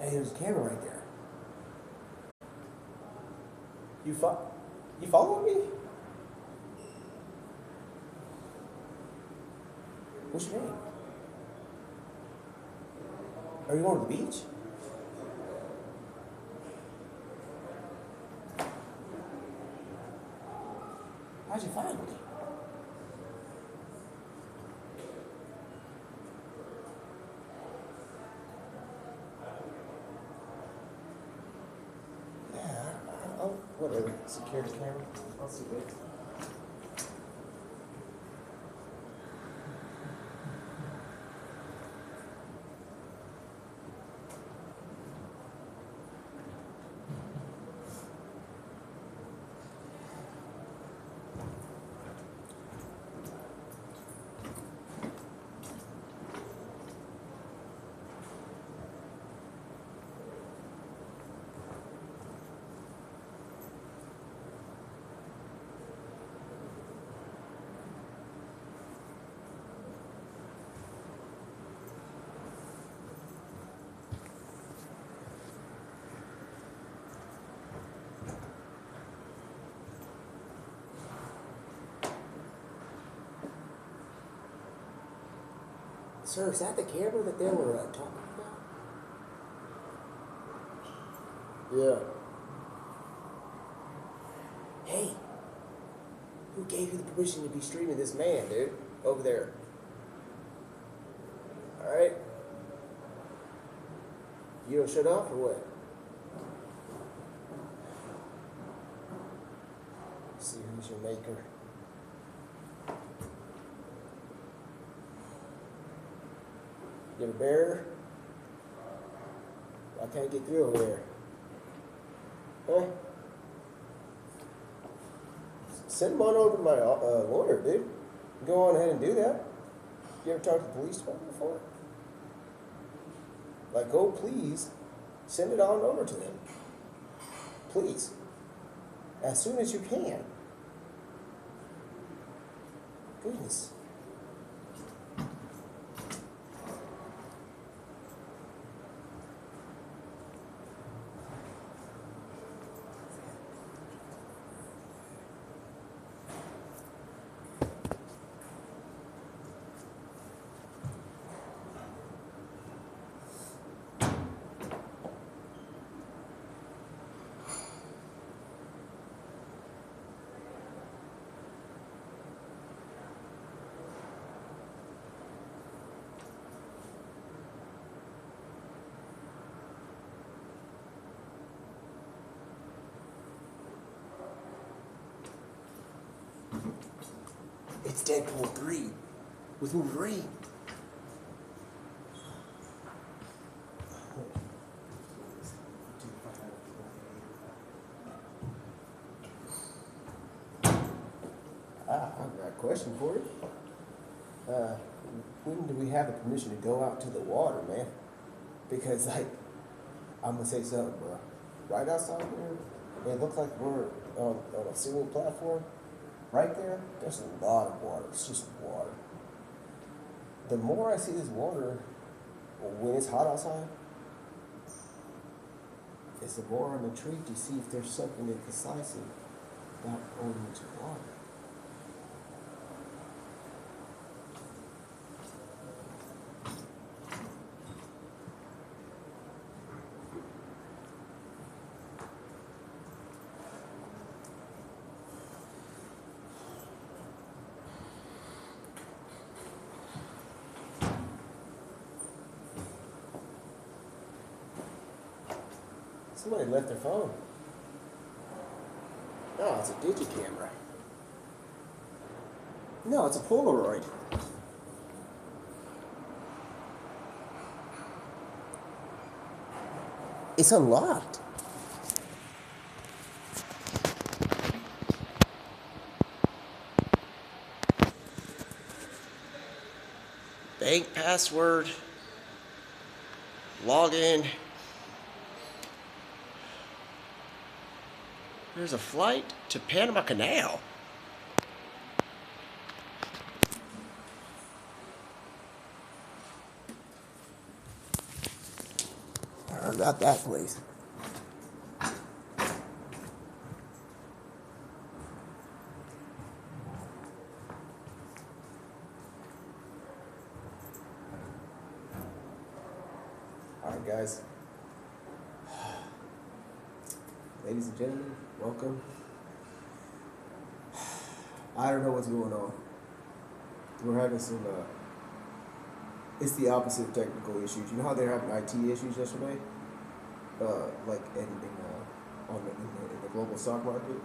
Hey, there's a camera right there. You following me? What's your name? Are you going to the beach? How'd you find me? Yeah, whatever. Security camera. I'll see it. Sir, is that the camera that they were talking about? Yeah. Hey, who gave you the permission to be streaming this man, dude? Over there. Alright? You don't shut off or what? Let's see who's your maker. You have a bear? I can't get through over there. Huh? Send him on over to my lawyer, dude. Go on ahead and do that. You ever talked to the police department before? Like, go please, send it on over to them. Please. As soon as you can. Goodness. It's Deadpool 3 with Wolverine. I've got a question for you. When do we have the permission to go out to the water, man? Because, like, I'm gonna say something, bro. Right outside there, it looks like we're on a single platform. Right there, there's a lot of water. It's just water. The more I see this water, when it's hot outside, is the more I'm intrigued to see if there's something that decisive about going into water. Somebody left their phone. No, it's a digicamera. No, it's a Polaroid. It's unlocked. Bank password. Login. There's a flight to Panama Canal. I don't about that place. Alright guys. Ladies and gentlemen, welcome. I don't know what's going on. We're having some, it's the opposite of technical issues. You know how they're having IT issues yesterday? Like in the global stock market?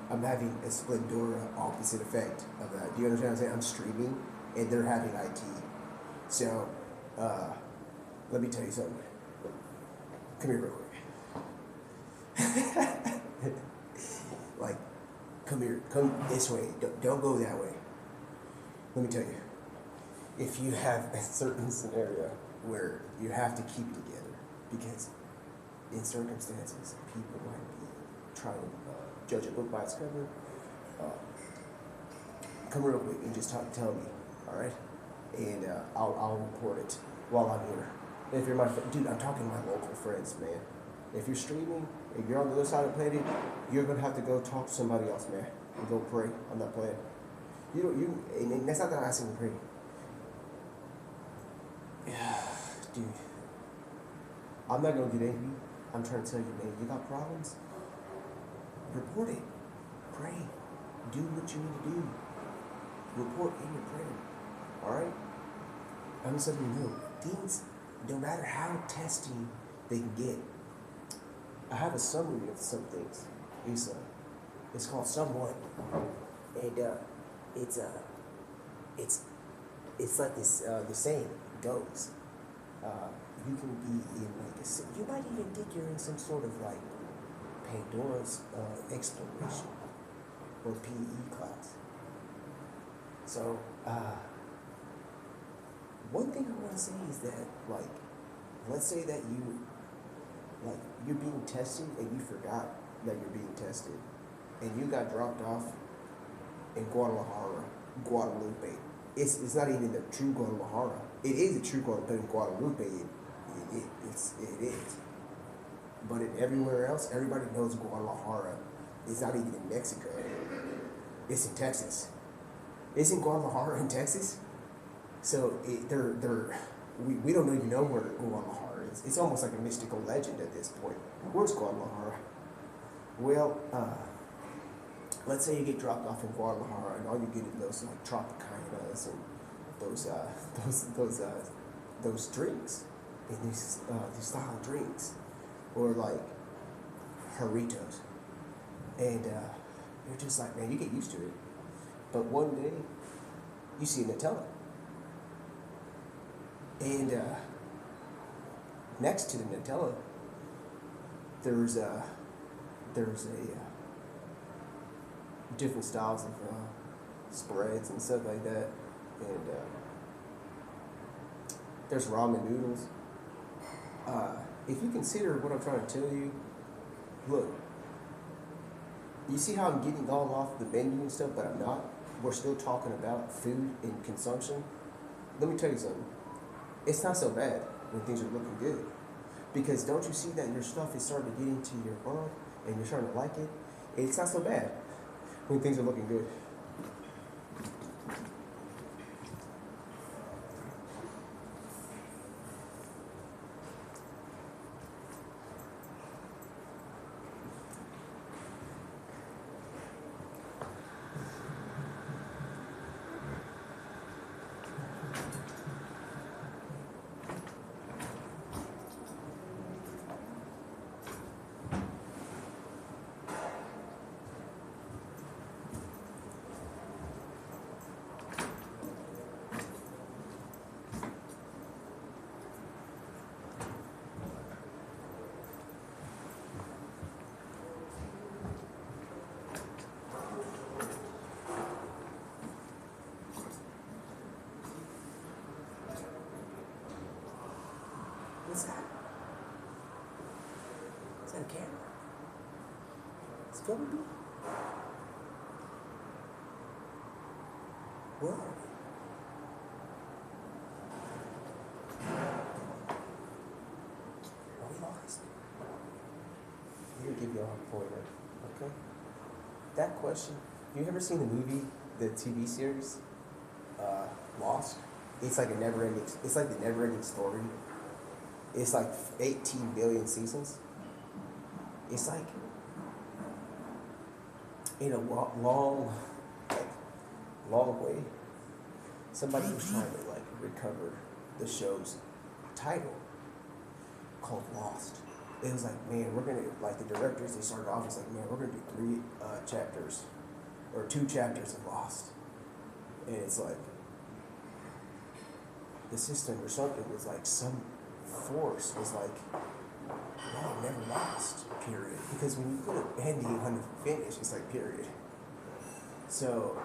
I'm having a splendor opposite effect of that. Do you understand what I'm saying? I'm streaming and they're having IT. So, let me tell you something. Come here real quick. Like, come here, come this way. Don't go that way. Let me tell you, if you have a certain scenario where you have to keep it together, because in circumstances, people might be trying to judge a book by its cover, come real quick and just tell me, all right? And I'll report it while I'm here. If you're my dude, I'm talking to my local friends, man. If you're streaming, if you're on the other side of the planet, you're gonna have to go talk to somebody else, man, and go pray. I'm not playing. And that's not that I'm asking to pray. Dude, I'm not gonna get angry. I'm trying to tell you, man, you got problems? Report it. Pray. Do what you need to do. Report in your prayer. Alright? I'm just letting you know, things, no matter how testing they can get, I have a summary of some things. It's called Somewhat. And it's like this, the saying goes, you can be in like you might even think you're in some sort of like Pandora's exploration or PE class. So, one thing I want to say is that, like, let's say that you're being tested and you forgot that you're being tested and you got dropped off in Guadalupe. It's not even the true Guadalajara. It is the true Guadalupe, but in Guadalupe, it is. But in everywhere else, everybody knows Guadalajara. It's not even in Mexico. It's in Texas. Isn't Guadalajara in Texas? So we don't even know where Guadalajara is. It's almost like a mystical legend at this point. Where's Guadalajara? Well, let's say you get dropped off in Guadalajara and all you get is those like Tropicanas and those drinks and these style drinks, or like Jarritos, and you're just like, man, you get used to it. But one day, you see Nutella, and next to the Nutella, there's different styles of spreads and stuff like that, and there's ramen noodles. If you consider what I'm trying to tell you, look, you see how I'm getting all off the menu and stuff, but I'm not? We're still talking about food and consumption. Let me tell you something. It's not so bad when things are looking good. Because don't you see that your stuff is starting to get into your world and you're starting to like it? It's not so bad when things are looking good. What's that? Is that a camera? It's gonna be. Where are we? pointer. Okay. That question. You ever seen the movie, the TV series, Lost? It's like a never-ending. It's like the never-ending story. It's like 18 billion seasons. It's like in a long, like long way. Somebody was trying to like recover the show's title called Lost. It was like, man, we're gonna, like the directors, they started off as like, man, we're gonna do 3 chapters or 2 chapters of Lost, and it's like the system or something was like some force was like, no, never lost, period. Because when you put an ending on the finish, it's like period. So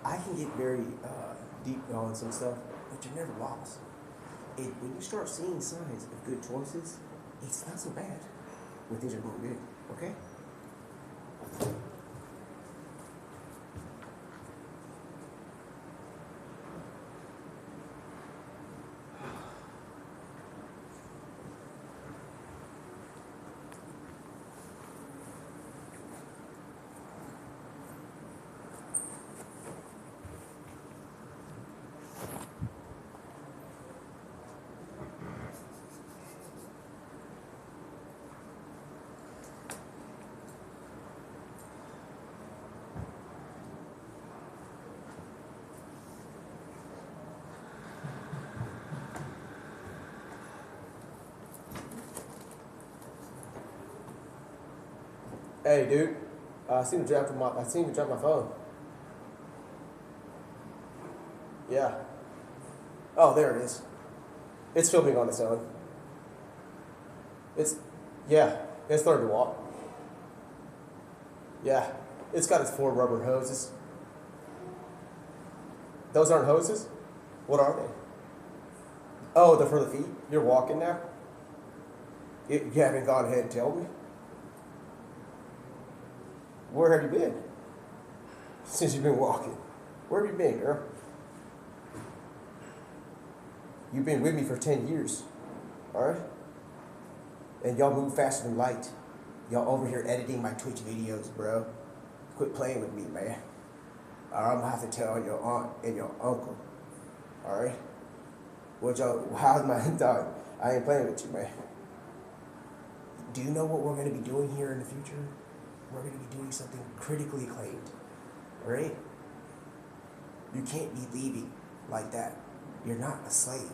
I can get very deep on some stuff, but you're never lost. When you start seeing signs of good choices, it's not so bad when things are going good, okay? Hey, dude. I seen you drop my phone. Yeah. Oh, there it is. It's filming on its own. Yeah, it's learned to walk. Yeah, it's got its 4 rubber hoses. Those aren't hoses? What are they? Oh, they're for the feet? You're walking now? You haven't gone ahead and told me? Where have you been? Since you've been walking. Where have you been, girl? You've been with me for 10 years. Alright? And y'all move faster than light. Y'all over here editing my Twitch videos, bro. Quit playing with me, man. Or I'm gonna have to tell your aunt and your uncle. Alright? How's my dog? I ain't playing with you, man. Do you know what we're gonna be doing here in the future? We're going to be doing something critically acclaimed, all right? You can't be leaving like that. You're not a slave.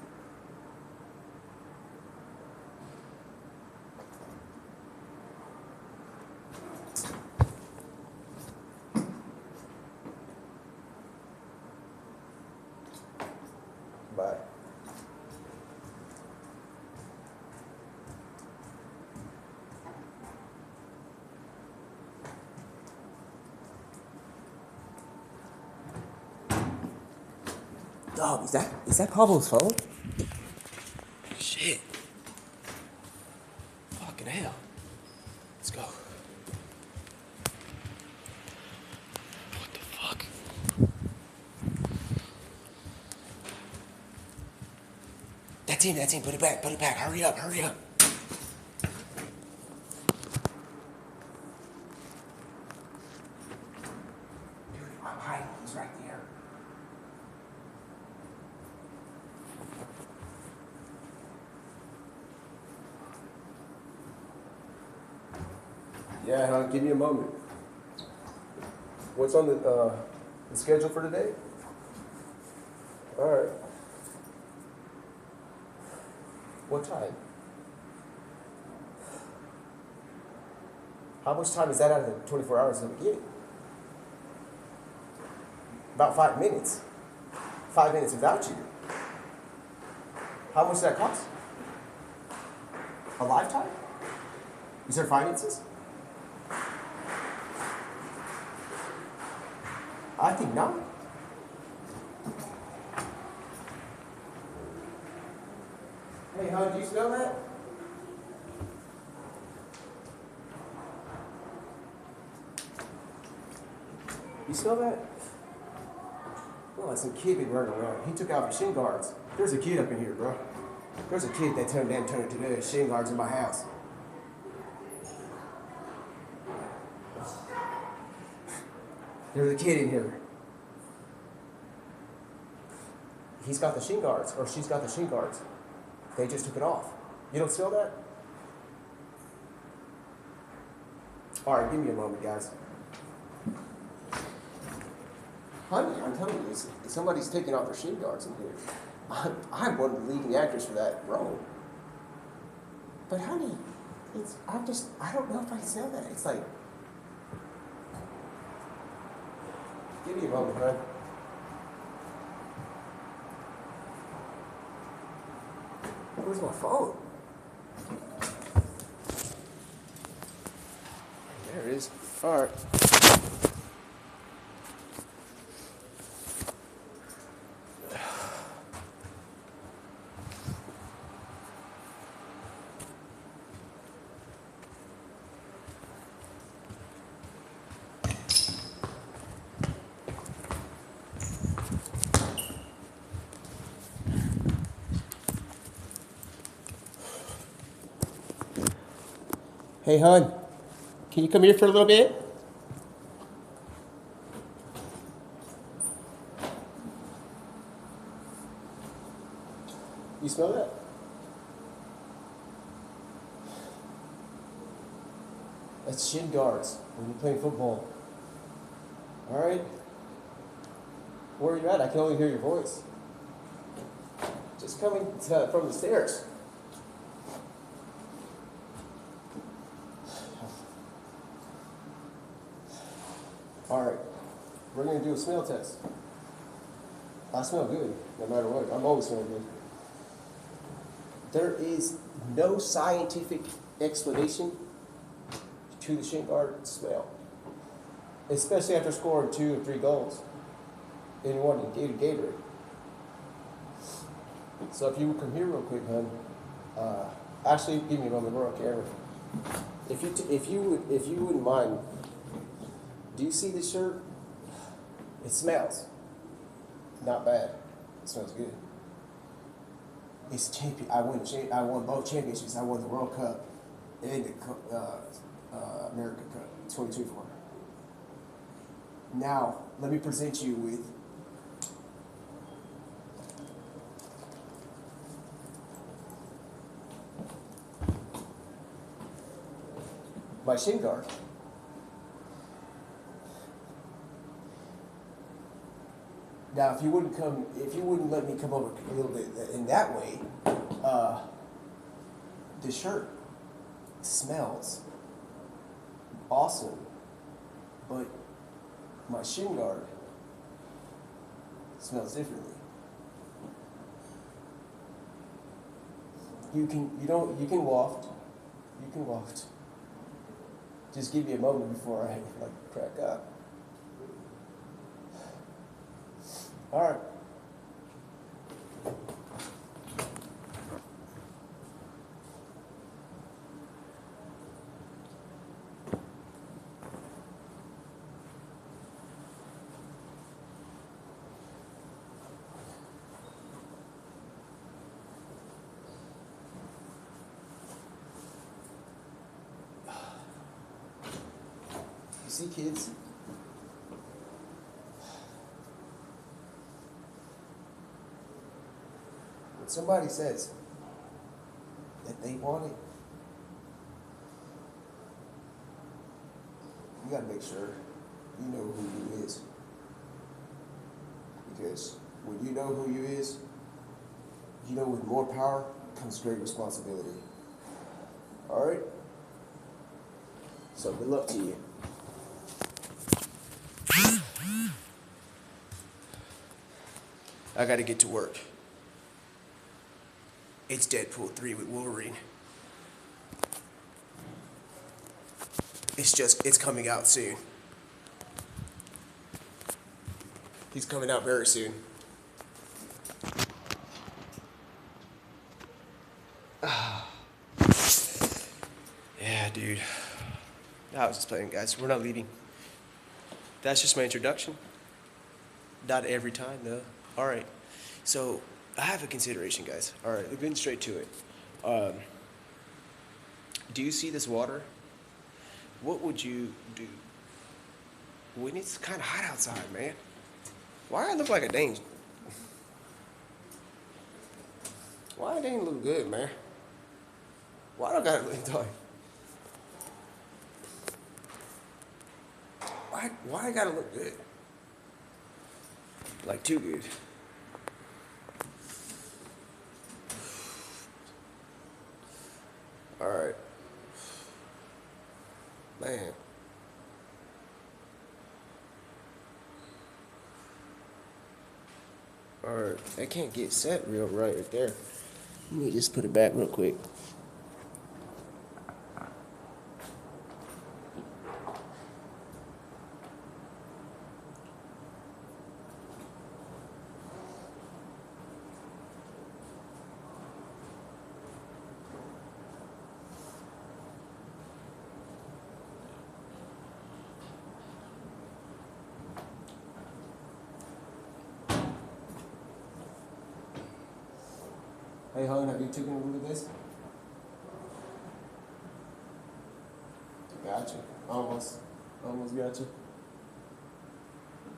Bye. Dog, is that Pablo's phone? Shit. Fucking hell. Let's go. What the fuck? That's him. Put it back. Hurry up. Dude, I'm hiding. He's right there. Yeah, hon, give me a moment. What's on the schedule for today? All right. What time? How much time is that out of the 24 hours in the beginning? About 5 minutes. 5 minutes without you. How much does that cost? A lifetime? Is there finances? I think not. Hey, hon, do you smell that? You smell that? Oh, that's some kid been running around. He took out the shin guards. There's a kid up in here, bro. There's a kid that turned into the shin guards in my house. There's a kid in here. He's got the shin guards, or she's got the shin guards. They just took it off. You don't smell that? All right, give me a moment, guys. Honey, I'm telling you, somebody's taking off their shin guards in here. I'm one of the leading actors for that role. But honey, I don't know if I can smell that. It's like, give me a moment, hon. Where's my phone? There it is. All right. Hey, hon, can you come here for a little bit? You smell that? That's shin guards when you're playing football. All right? Where are you at? I can only hear your voice. Just coming from the stairs. All right, we're gonna do a smell test. I smell good, no matter what. I'm always smelling good. There is no scientific explanation to the shin guard smell, especially after scoring 2 or 3 goals in one Gatorade. So if you would come here real quick, hon. Actually, give me a moment. We're on camera. If you wouldn't mind. Do you see this shirt? It smells. Not bad. It smells good. It's champion. I won both championships. I won the World Cup and the America Cup 2024. Now, let me present you with my shin guard. Now, if you wouldn't let me come over a little bit in that way, the shirt smells awesome, but my shin guard smells differently. You can waft. Just give me a moment before I crack up. All right. You see, kids? When somebody says that they want it, you gotta make sure you know who you is. Because when you know who you is, you know with more power comes great responsibility. Alright? So good luck to you. I gotta get to work. It's Deadpool 3 with Wolverine. It's coming out soon. He's coming out very soon. Yeah, dude. I was just playing, guys. We're not leaving. That's just my introduction. Not every time, though. All right. So, I have a consideration, guys. All right, getting straight to it. Do you see this water? What would you do when it's kind of hot outside, man. Why I look like a dang? Why it ain't look good, man? Why do I gotta look like? Why I gotta look good? Like too good. All right, man. All right, I can't get set real right there. Let me just put it back real quick. Hey, hon, have you taken a look at this? Gotcha. Almost gotcha.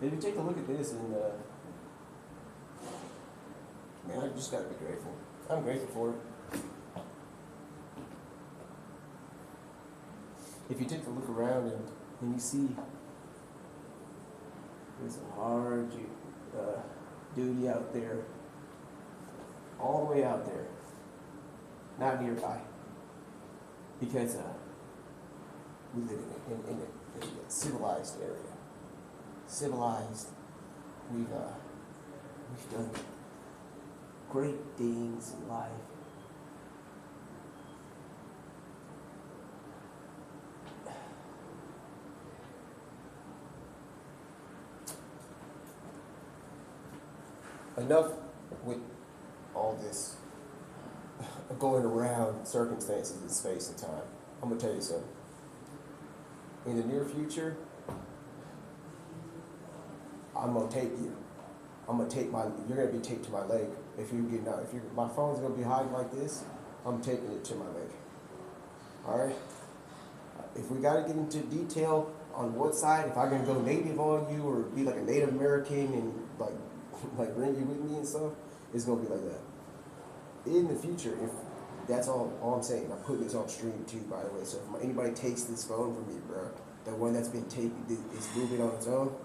If you take a look at this and, man, I just gotta be grateful. I'm grateful for it. If you take a look around and you see there's a hard duty out there, all the way out there, not nearby, because we live in a civilized area. Civilized, we've done great things in life. Enough with all this going around circumstances in space and time. I'm gonna tell you something. In the near future, I'm gonna tape you. You're gonna be taped to my leg. If you get out, my phone's gonna be hiding like this, I'm taping it to my leg. All right. If we gotta get into detail on what side, if I'm gonna go native on you or be like a Native American and like bring you with me and stuff, it's gonna be like that. In the future, if that's all I'm saying, I'm putting this on stream too, by the way. So if anybody takes this phone from me, bro, the one that's been taken is moving on its own.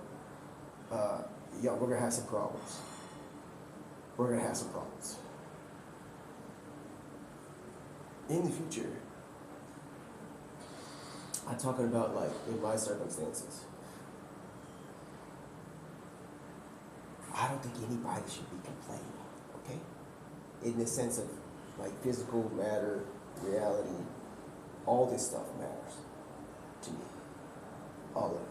Yo, we're gonna have some problems. We're gonna have some problems. In the future, I'm talking about like in my circumstances. I don't think anybody should be complaining, okay? In the sense of like physical matter, reality, all this stuff matters to me. All of it.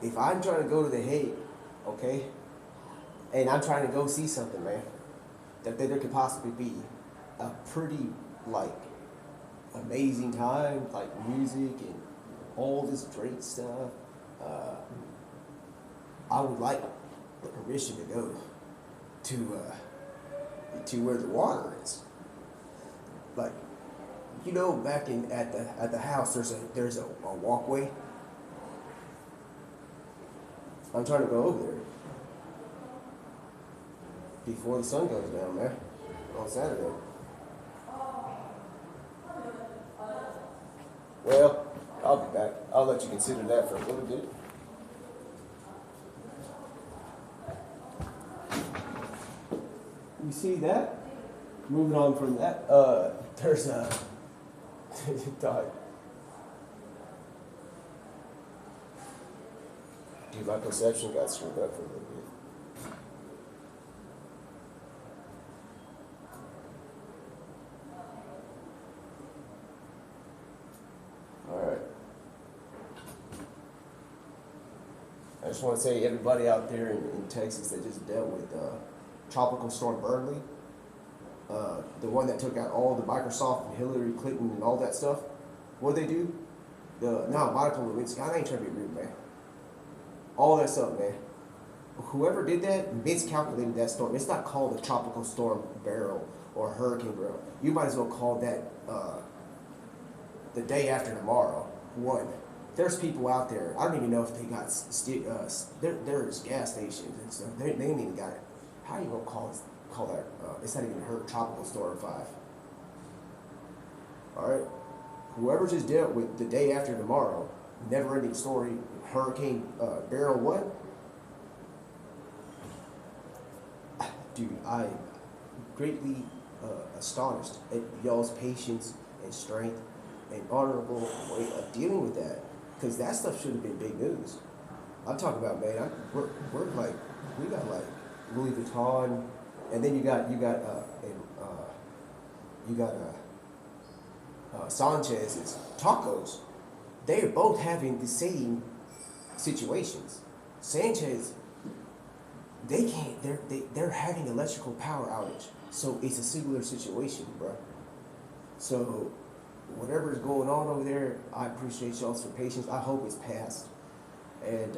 If I'm trying to go to The Hague, okay, and I'm trying to go see something, man, that there could possibly be a pretty like amazing time, like music and all this great stuff, I would like the permission to go to where the water is. Like, you know, back at the house, there's a walkway. I'm trying to go over there before the sun goes down, man, on Saturday. Well, I'll be back. I'll let you consider that for a little bit. You see that? Moving on from that, there's a dog. Dude, my perception got screwed up for a little bit. Alright. I just want to say everybody out there in Texas that just dealt with Tropical Storm Burnley, the one that took out all the Microsoft and Hillary Clinton and all that stuff, what they do? Monica Lewinsky, I ain't trying to be rude, man. All that stuff, man. Whoever did that miscalculated that storm. It's not called a Tropical Storm Barrel or Hurricane Barrel. You might as well call that the day after tomorrow. One. there's people out there. I don't even know if they got there's gas stations and stuff. They ain't even got it. How you gonna call that? It's not even her tropical storm 5. All right, whoever just dealt with the day after tomorrow, never-ending story, Hurricane Beryl what? Dude, I greatly astonished at y'all's patience and strength and honorable way of dealing with that, because that stuff should have been big news. I'm talking about, man. We're like, we got like Louis Vuitton, and then you got Sanchez's tacos. They are both having the same situations. Sanchez, they can't. They're having electrical power outage, so it's a similar situation, bro. So whatever's going on over there, I appreciate y'all's for patience. I hope it's passed. And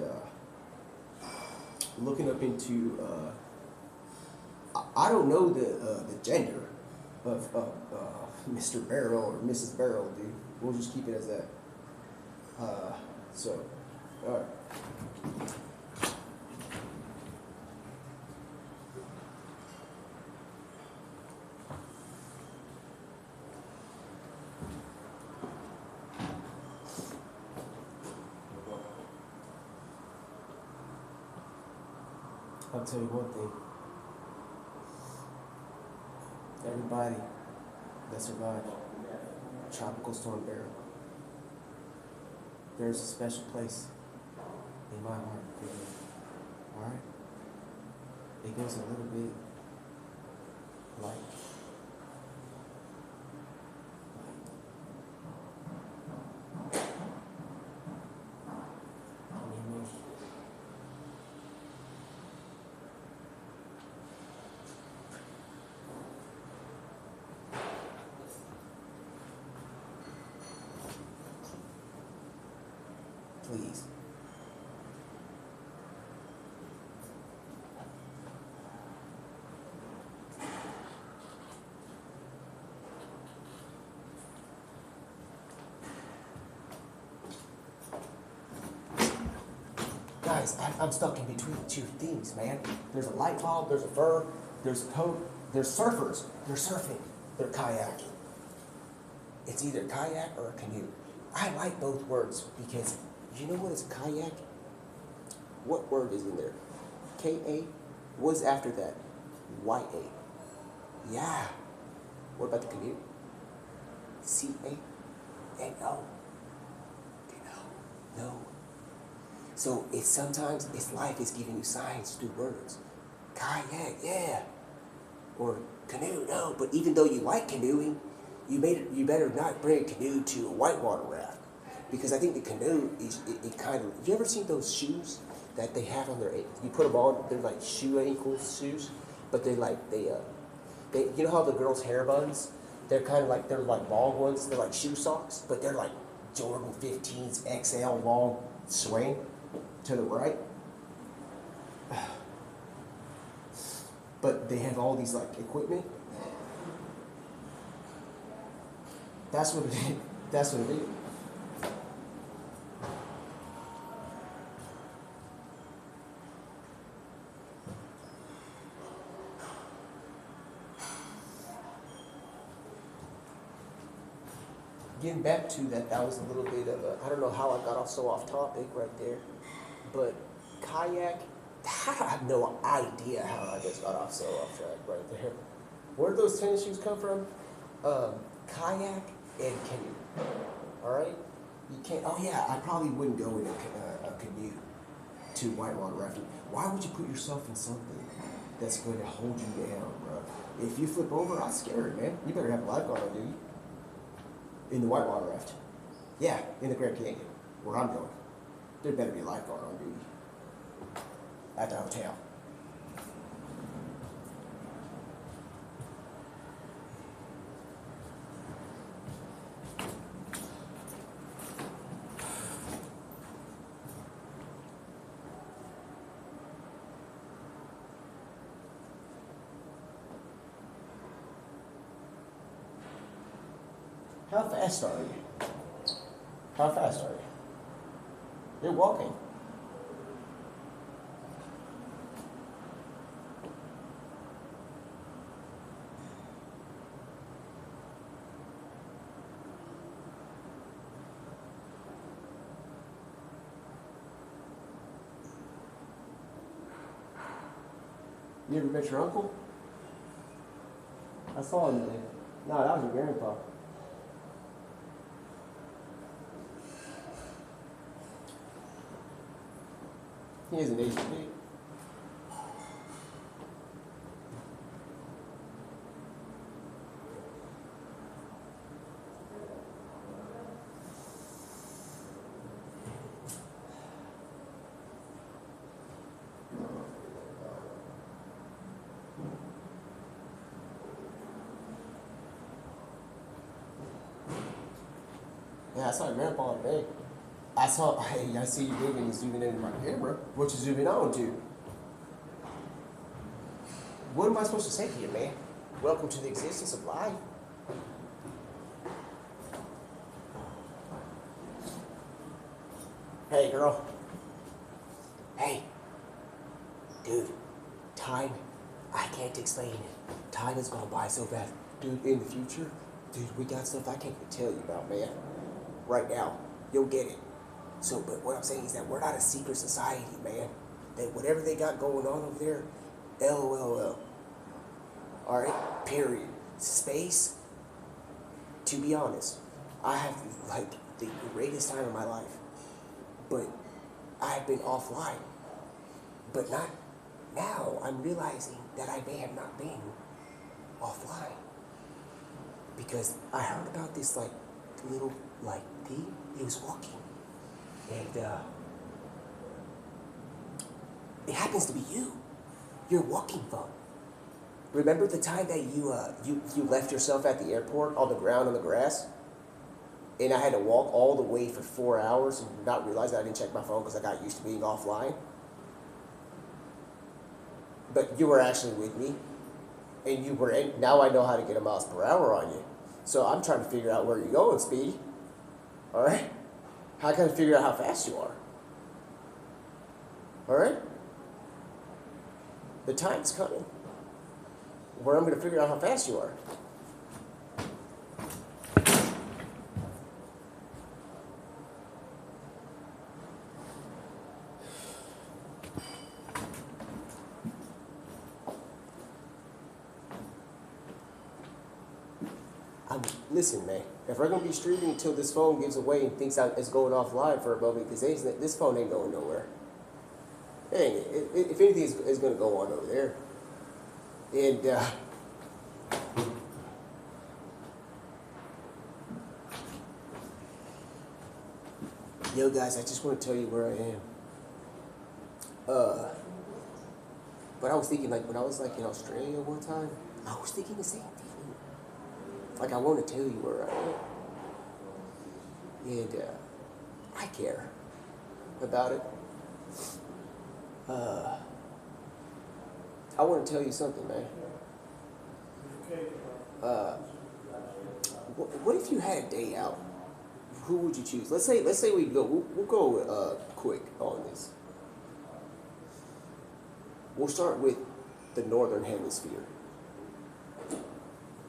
looking up into, I don't know the gender of Mr. Barrel or Mrs. Barrel, dude. We'll just keep it as that. So, all right. I'll tell you one thing. Everybody that survived Tropical Storm Beryl, there's a special place in my heart for you. Alright? It goes a little bit like please. Guys, I'm stuck in between two things, man. There's a light bulb, there's a fur, there's a coat, there's surfers, they're surfing, they're kayaking. It's either kayak or a canoe. I like both words because you know what is kayak? What word is in there? K-A? What's after that? Y-A. Yeah. What about the canoe? C-A-N-O. No. So it's sometimes life is giving you signs through words. Kayak, yeah. Or canoe, no. But even though you like canoeing, you better not bring a canoe to a whitewater raft. Because I think the canoe is, it kind of, you ever seen those shoes that they have on their, you put them on, they're like shoe ankle shoes, but they you know how the girls' hair buns, they're like long ones, they're like shoe socks, but they're like Jordan 15s XL long swing to the right. But they have all these like equipment. That's what it is. That's what it is. Getting back to that was a little bit of a, I don't know how I got off so off topic right there, but kayak, I have no idea how I just got off so off track right there. Where did those tennis shoes come from? Kayak and canoe. All right, you can't. Oh yeah, I probably wouldn't go in a canoe to whitewater rafting. Why would you put yourself in something that's going to hold you down, bro? If you flip over, I'm scared, man. You better have a lifeguard on duty. In the whitewater raft. Yeah, in the Grand Canyon, where I'm going. There better be a lifeguard on duty. At the hotel. How fast are you? How fast are you? They're walking. You ever met your uncle? I saw him there. No, that was your grandpa. He is an Asian dude. Yeah, I saw your grandpa today. I see you moving and zooming into my camera. What you zooming on to? What am I supposed to say to you, man? Welcome to the existence of life. Hey, girl. Hey. Dude, time, I can't explain it. Time has gone by so fast. Dude, in the future, dude, we got stuff I can't even tell you about, man. Right now, you'll get it. So, but what I'm saying is that we're not a secret society, man. That whatever they got going on over there, LOL. Alright? Period. Space, to be honest, I have like the greatest time of my life. But I've been offline. But not now. I'm realizing that I may have not been offline. Because I heard about this like little like thing. He was walking. And it happens to be you. You're walking phone. Remember the time that you left yourself at the airport on the ground on the grass? And I had to walk all the way for 4 hours and not realize that I didn't check my phone because I got used to being offline. But you were actually with me. And you were in, now I know how to get a miles per hour on you. So I'm trying to figure out where you're going, Speedy. Alright? How can I figure out how fast you are? Alright? The time's coming where I'm going to figure out how fast you are. Listen, man, if we're going to be streaming until this phone gives away and thinks it's going offline for a moment, because this phone ain't going nowhere. If anything, it's going to go on over there. And, yo, guys, I just want to tell you where I am. But I was thinking, like, when I was, like, in Australia one time, I was thinking the same thing. Like, I want to tell you where I am. And, I care about it. I want to tell you something, man. What if you had a day out? Who would you choose? Let's say we go. We'll go quick on this. We'll start with the northern hemisphere,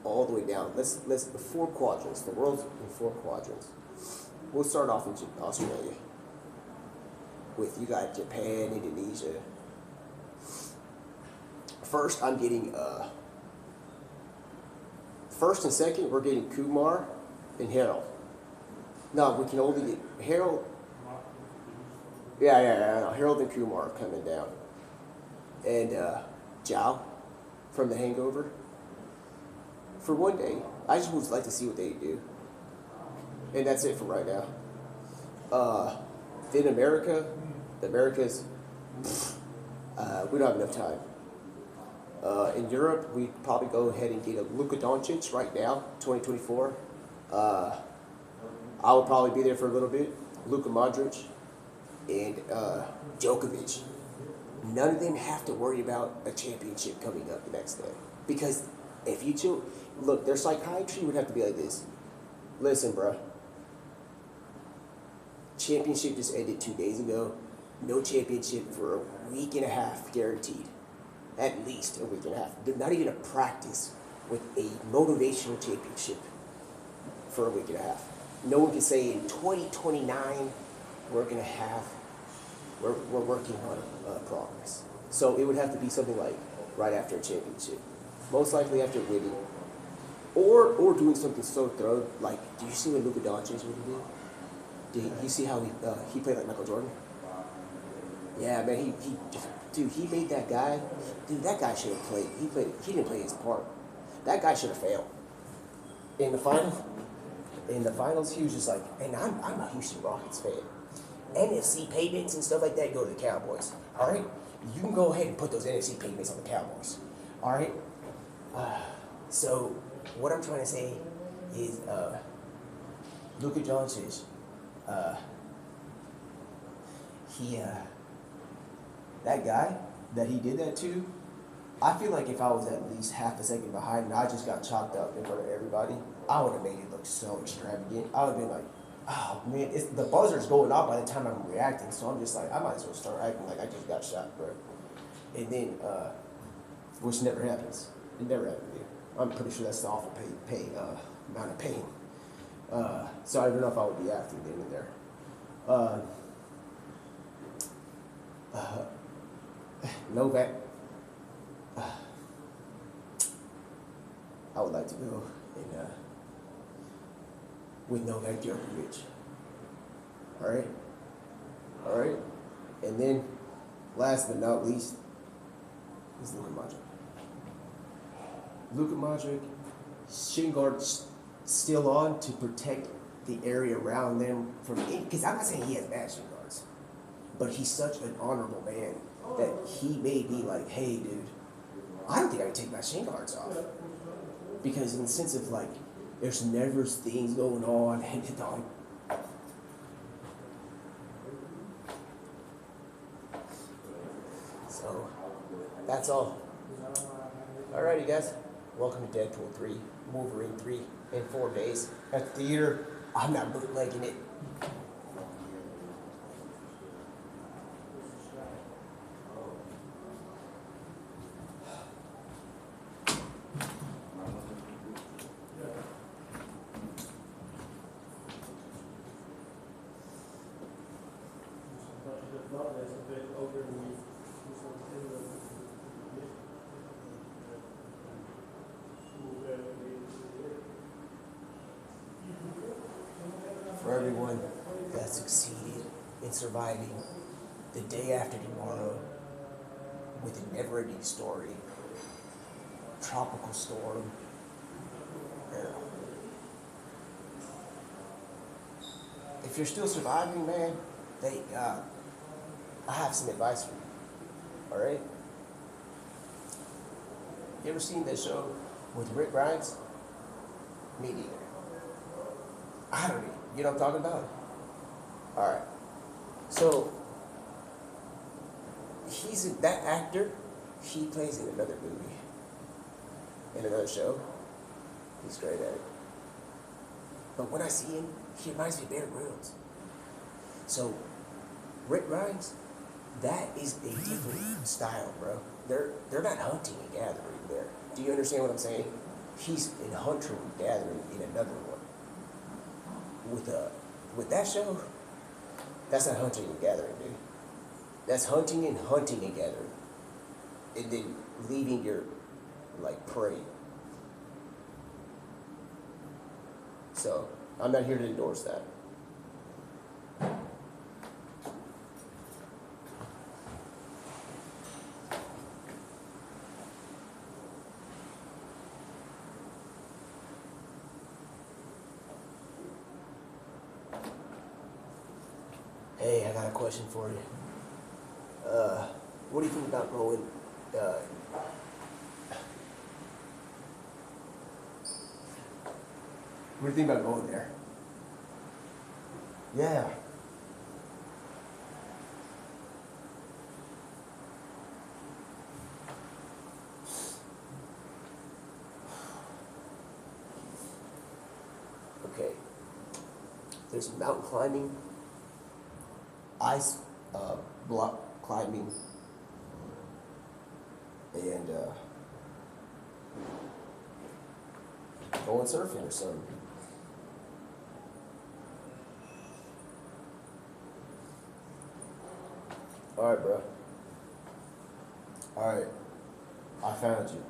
all the way down. Let's the 4 quadrants. The world's in 4 quadrants. We'll start off in Australia. With you got Japan, Indonesia. First, I'm getting first and second, we're getting Kumar and Harold. No, we can only get Harold. Yeah. No, Harold and Kumar are coming down. And Zhao from The Hangover. For one day, I just would like to see what they do. And that's it for right now. Then the Americas, we don't have enough time. In Europe, we probably go ahead and get a Luka Doncic right now, 2024. I will probably be there for a little bit. Luka Modric and Djokovic. None of them have to worry about a championship coming up the next day. Because if you two, look, their psychiatry would have to be like this. Listen, bro. Championship just ended 2 days ago. No championship for a week and a half guaranteed. At least a week and a half. They're not even a practice with a motivational championship for a week and a half. No one can say in 2029 we're gonna have we're working on progress. So it would have to be something like right after a championship, most likely after winning, or doing something so thorough. Like, do you see what Luka Doncic what he did? Did you see how he played like Michael Jordan? Yeah, man, he made that guy. Dude, that guy should have played. He didn't play his part. That guy should have failed. In the finals, he was just like, and I'm a Houston Rockets fan. NFC payments and stuff like that go to the Cowboys. All right, you can go ahead and put those NFC payments on the Cowboys. All right. So what I'm trying to say is, Luka Doncic, that guy that he did that to, I feel like if I was at least half a second behind and I just got chopped up in front of everybody, I would have made it look so extravagant. I would have been like, oh man, the buzzer's going off by the time I'm reacting, so I'm just like, I might as well start acting like I just got shot, bro. And then, which never happens. It never happened to me. I'm pretty sure that's the awful amount of pain. So I don't know if I would be acting then and there. Novak. I would like to go in, with Novak Djokovic. All right. And then, last but not least, is Luka Modric. Luka Modric, shin guards still on to protect the area around them from, because I'm not saying he has bad shin guards, but he's such an honorable man that he made me like, hey, dude, I don't think I can take my shin guards off. Because in the sense of like, there's never things going on and it's all. So, that's all. Alrighty guys, welcome to Deadpool 3, Wolverine 3 in 4 days at the theater. I'm not bootlegging it. For everyone that succeeded in surviving the day after tomorrow with a never-ending story, tropical storm, if you're still surviving, man, thank God. I have some advice for you, all right? You ever seen that show with Rick Grimes? Me neither. I don't know. You know what I'm talking about? All right. So, that actor, he plays in another movie, in another show. He's great at it. But when I see him, he reminds me of Bear Grylls. So, Rick Grimes, that is a different style, bro. They're not hunting and gathering there. Do you understand what I'm saying? He's in hunter and gathering in another one. With that show, that's not hunting and gathering, dude. That's hunting and gathering. And then leaving your, like, prey. So, I'm not here to endorse that. Hey, I got a question for you. What do you think about going, what do you think about going there? Yeah. Okay. There's mountain climbing ice block climbing, and going surfing or something. All right, bro. All right, I found you.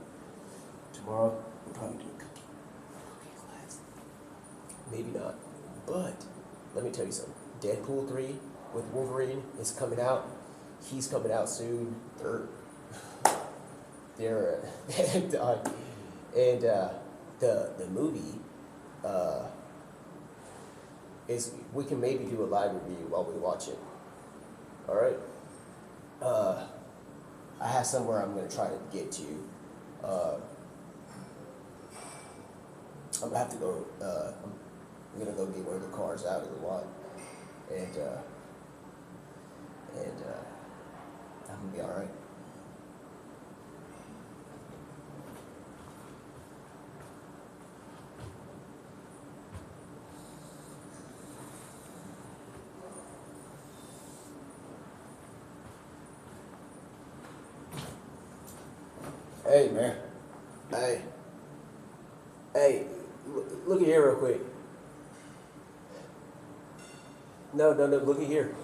Tomorrow we'll probably do a cooking class. Maybe not, but let me tell you something. Deadpool 3 with Wolverine is coming out. He's coming out soon. They're and the movie is, we can maybe do a live review while we watch it. All right. I have somewhere I'm gonna try to get to. I'm gonna have to go. I'm gonna go get one of the cars out of the lot, and I'm gonna be all right. Hey, man. Hey. Hey, look at here real quick. No, look at here.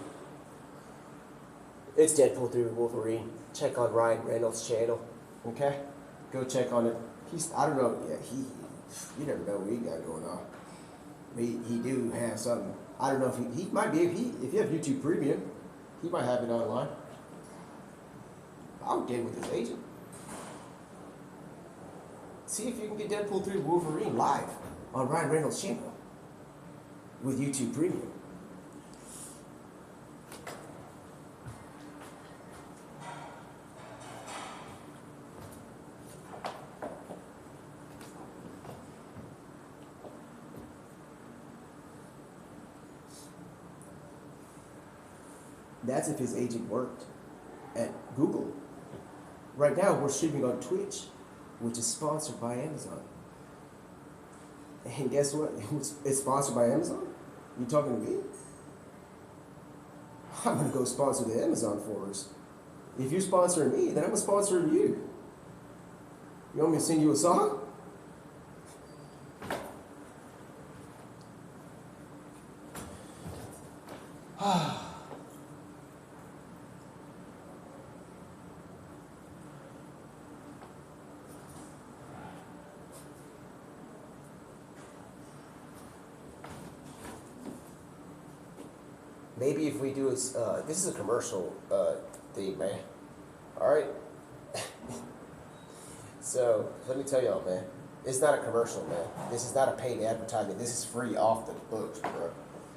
It's Deadpool 3 with Wolverine. Check on Ryan Reynolds' channel. Okay? Go check on it. I don't know, yeah, you never know what he got going on. He do have something. I don't know if he might be, if you have YouTube Premium, he might have it online. I would get with his agent. See if you can get Deadpool 3 Wolverine live on Ryan Reynolds' channel with YouTube Premium. That's if his agent worked at Google. Right now, we're streaming on Twitch, which is sponsored by Amazon. And guess what? It's sponsored by Amazon? You talking to me? I'm gonna go sponsor the Amazon for us. If you're sponsoring me, then I'm sponsoring you. You want me to sing you a song? Maybe if we do this is a commercial thing, man. All right. So let me tell y'all, man. It's not a commercial, man. This is not a paid advertisement. This is free off the books, bro.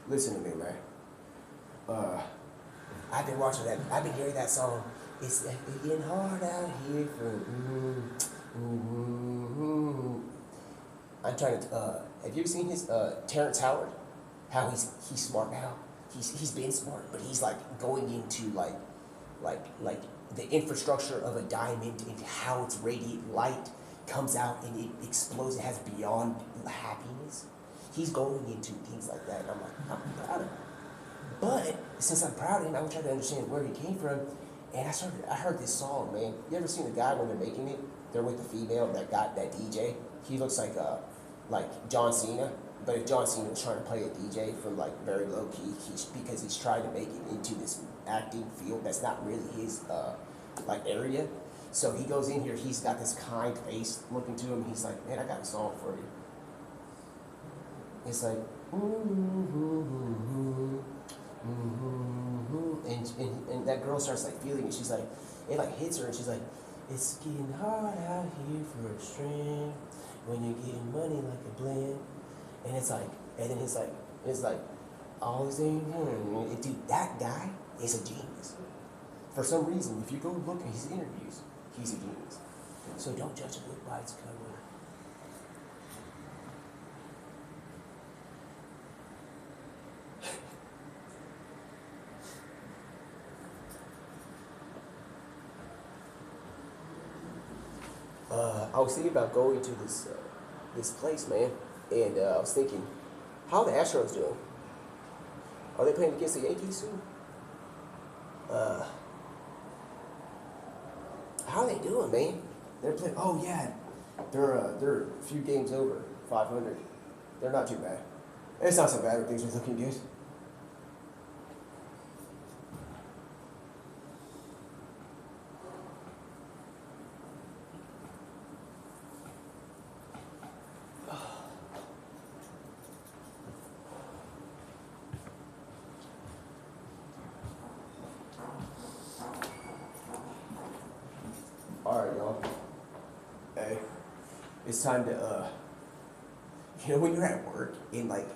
Listen to me, man. I've been watching that. I've been hearing that song. It's getting hard out here for. I'm trying to. Have you ever seen his Terrence Howard? How he's smart now. He's been smart, but he's like going into like the infrastructure of a diamond and how its radiant light comes out and it explodes. It has beyond happiness. He's going into things like that, and I'm like, I'm proud of him. But since I'm proud of him, I'm trying to understand where he came from. And I heard this song, man. You ever seen the guy when they're making it? They're with the female, that DJ. He looks like John Cena. But if John Cena was trying to play a DJ from like very low key, because he's trying to make it into this acting field that's not really his like area. So he goes in here, he's got this kind face looking to him. He's like, man, I got a song for you. It's like, and that girl starts like feeling it. She's like, it like hits her, and she's like, it's getting hard out here for a string when you're getting money like a blend. And it's like, and then it's like, all these things, dude, that guy is a genius. For some reason, if you go look at his interviews, he's a genius. So don't judge a book by its cover. I was thinking about going to this place, man, and I was thinking, how are the Astros doing? Are they playing against the Yankees soon? Uh, how are they doing, man? They're playing. Oh yeah, they're a few games over 500. They're not too bad. It's not so bad. Things are looking good. All right, y'all. Hey, it's time to You know when you're at work and like,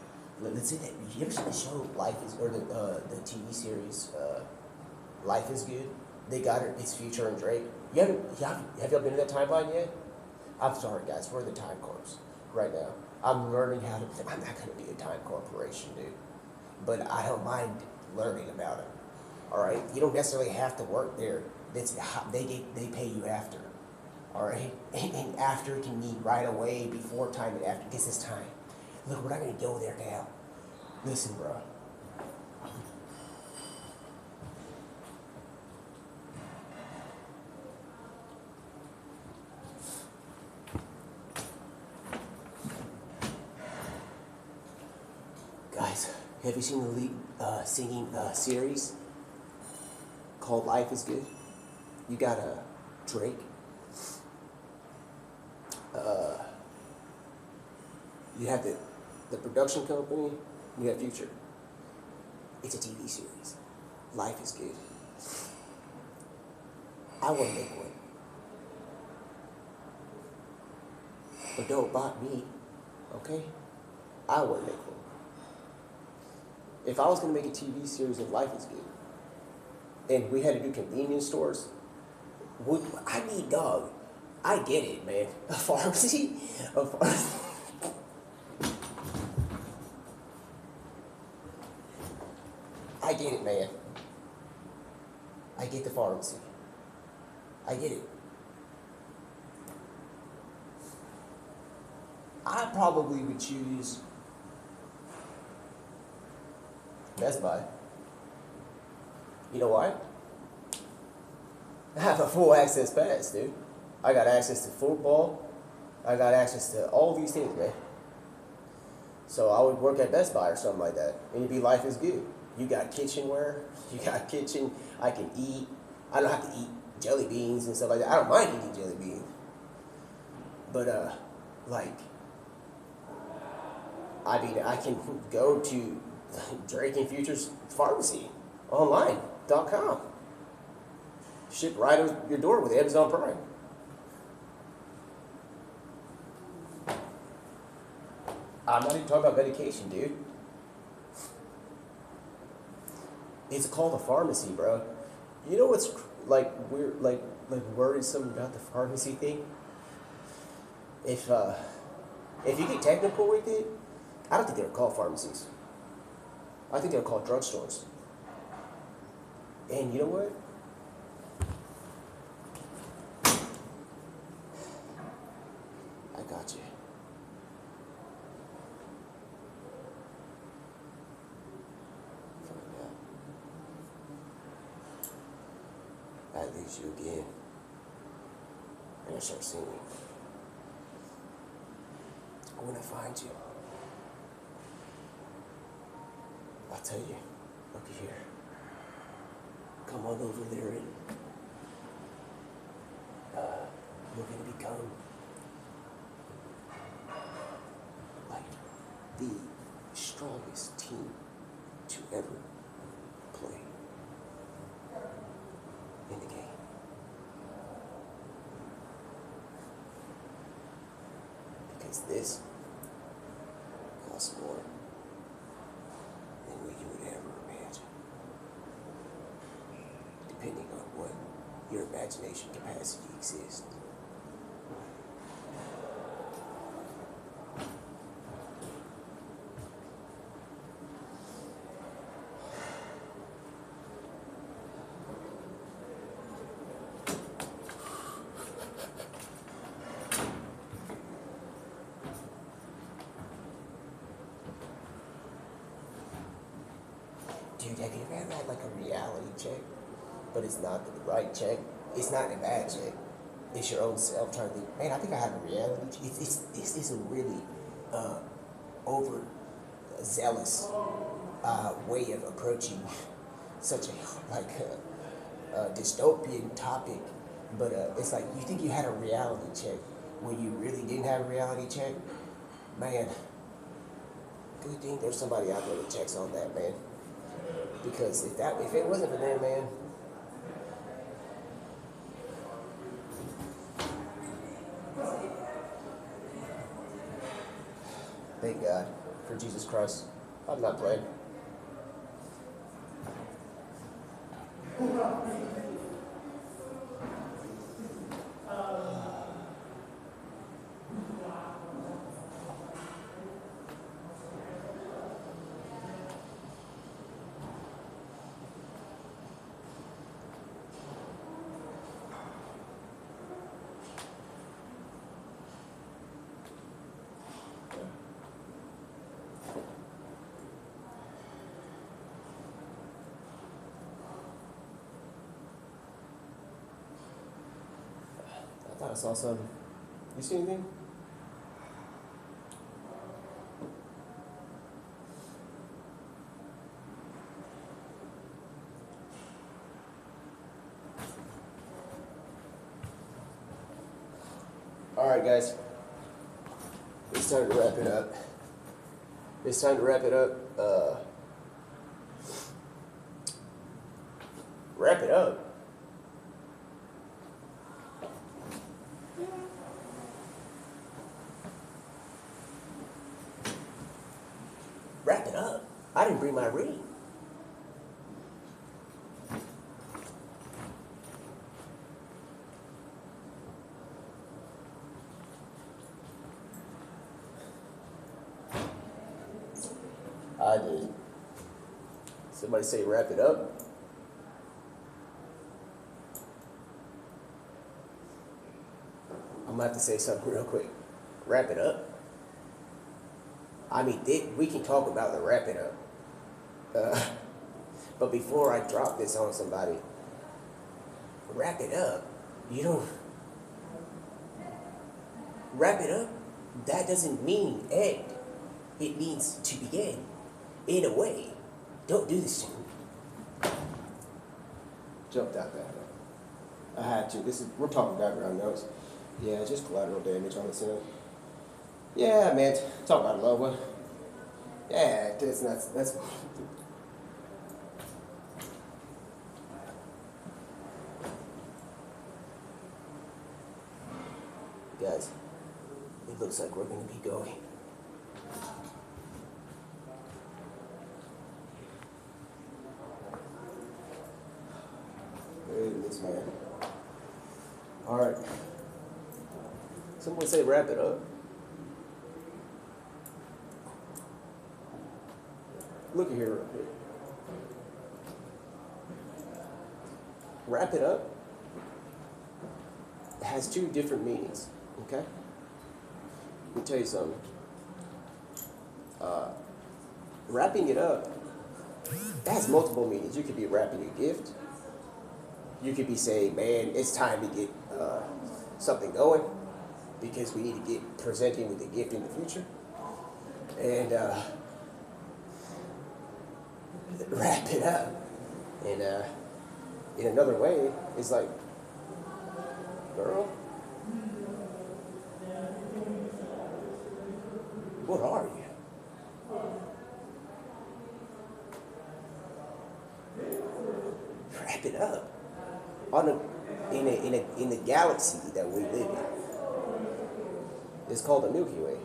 let's say that you ever seen the show Life is, or the TV series Life is Good? They got it. It's Future and Drake. Have y'all been in that timeline yet? I'm sorry, guys. We're the time corps right now. I'm learning how to. I'm not gonna be a time corporation, dude. But I don't mind learning about it. All right. You don't necessarily have to work there. They pay you after. All right, and after can mean right away, before time, and after. This is time. Look, we're not gonna go there now. Listen, bro. Guys, have you seen the lead singing series called Life is Good? You got Drake. You have the production company, you have Future. It's a TV series. Life is Good. I want to make one. But don't bot me, okay? I want to make one. If I was going to make a TV series of Life is Good, and we had to do convenience stores, I mean, dog, I get it, man. A pharmacy? I get it, man. I get the pharmacy. I get it. I probably would choose Best Buy. You know why? I have a full access pass, dude. I got access to football. I got access to all these things, man. So I would work at Best Buy or something like that. And it'd be Life is Good. You got kitchenware. You got kitchen. I can eat. I don't have to eat jelly beans and stuff like that. I don't mind eating jelly beans. But, like, I mean, I can go to Drake and Future's pharmacy online.com. Ship right to your door with Amazon Prime. I'm not even talking about medication, dude. It's called a pharmacy, bro. You know what's like weird, like worrisome about the pharmacy thing? If you get technical with it, I don't think they're called pharmacies. I think they're called drugstores. And you know what? I got you. Find out. I lose you again. And I start singing. I want to find you. I'll tell you. Look here. Come on over there and we're going to become like the strongest team to ever play in the game. Because this costs more than what you would ever imagine, depending on what your imagination capacity exists. Dude, have you ever had like a reality check but it's not the right check. It's not a bad check. It's your own self trying to think, man, I think I have a reality check. This is a really over zealous way of approaching such a dystopian topic. But it's like you think you had a reality check when you really didn't have a reality check. Man, good thing there's somebody out there that checks on that, man. Because if it wasn't for them, man. Thank God for Jesus Christ. I'm not playing. I thought I saw something. You see anything? All right, guys. It's time to wrap it up. Wrap it up. Wrap it up. I didn't bring my ring. I did. Somebody say wrap it up. I'm gonna have to say something real quick. Wrap it up. I mean, we can talk about the wrap it up. But before I drop this on somebody, wrap it up. You don't wrap it up. That doesn't mean end. It means to begin. In a way, don't do this to me. Jumped out that way. I had to. We're talking background noise. Yeah, just collateral damage on the ceiling. Yeah, man. Talk about a loved one. Yeah, that's. Guys, it looks like we're going to be going. Goodness, man. All right. Someone say wrap it up. Look at here. Wrap it up has two different meanings, okay? Let me tell you something. Wrapping it up, that has multiple meanings. You could be wrapping a gift. You could be saying, man, it's time to get something going because we need to get presenting with a gift in the future. And wrap it up. And in another way, it's like, girl, what are you? Wrap it up. In the galaxy that we live in. It's called the Milky Way.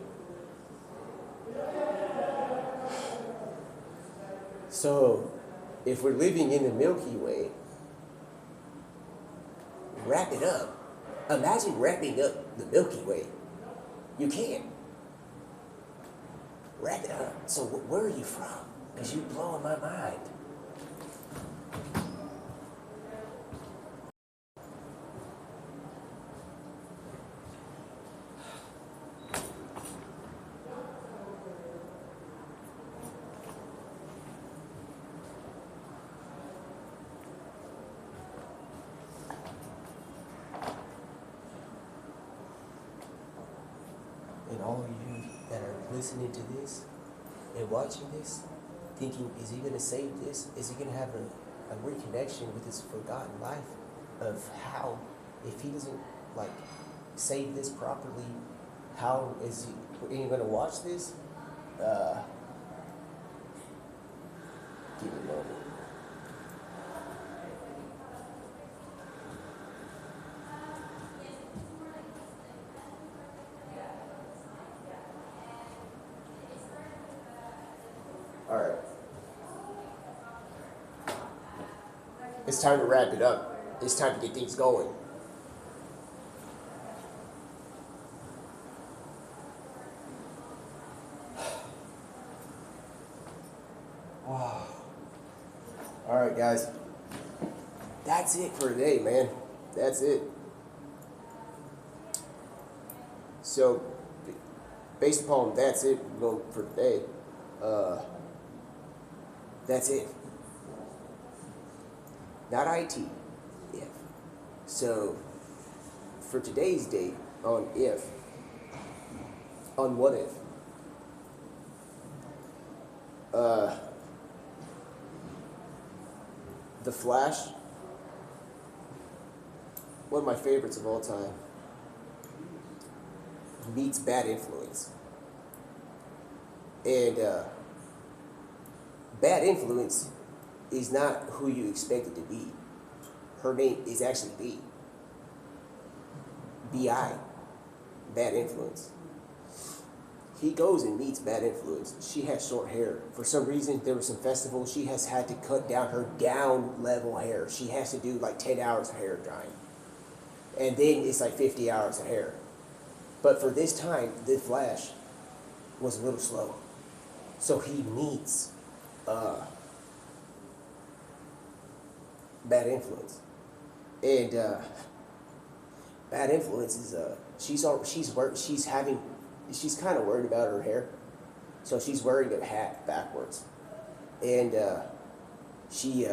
So, if we're living in the Milky Way, wrap it up. Imagine wrapping up the Milky Way. You can't. Wrap it up. So where are you from? Because you're blowing my mind. all you that are listening to this and watching this, thinking, is he going to save this? Is he going to have a reconnection with his forgotten life of how, if he doesn't like save this properly, how is he going to watch this? Give me a moment. All right. It's time to wrap it up. It's time to get things going. Wow. All right, guys. That's it for today, man. That's it. So, based upon that's it for today, that's it. Not IT. If. So, for today's date on what if? The Flash, one of my favorites of all time, meets Bad Influence. And Bad Influence is not who you expect it to be. Her name is actually B.I. Bad Influence. He goes and meets Bad Influence. She has short hair. For some reason, there was some festival. She has had to cut down her down level hair. She has to do like 10 hours of hair drying. And then it's like 50 hours of hair. But for this time, the Flash was a little slow. So he meets Bad Influence. And Bad Influence is she's kind of worried about her hair, so she's wearing a hat backwards, and she's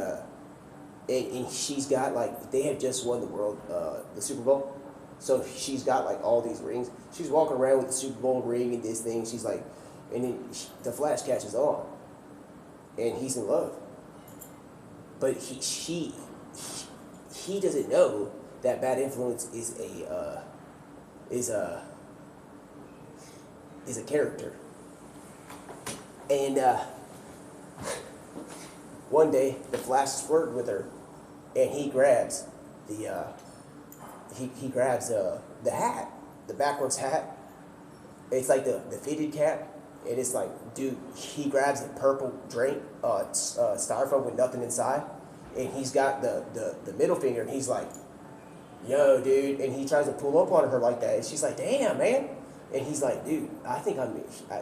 got like, they had just won the Super Bowl, so she's got like all these rings. She's walking around with the Super Bowl ring and this thing. She's like, and then the Flash catches on, and he's in love, but he doesn't know that Bad Influence is a character. And one day the Flash is flirting with her, and he grabs the hat, the backwards hat. It's like the fitted cap, and it's like, dude, he grabs a purple drink, styrofoam with nothing inside, and he's got the middle finger, and he's like, yo, dude, and he tries to pull up on her like that, and she's like, damn, man. And he's like, dude, I think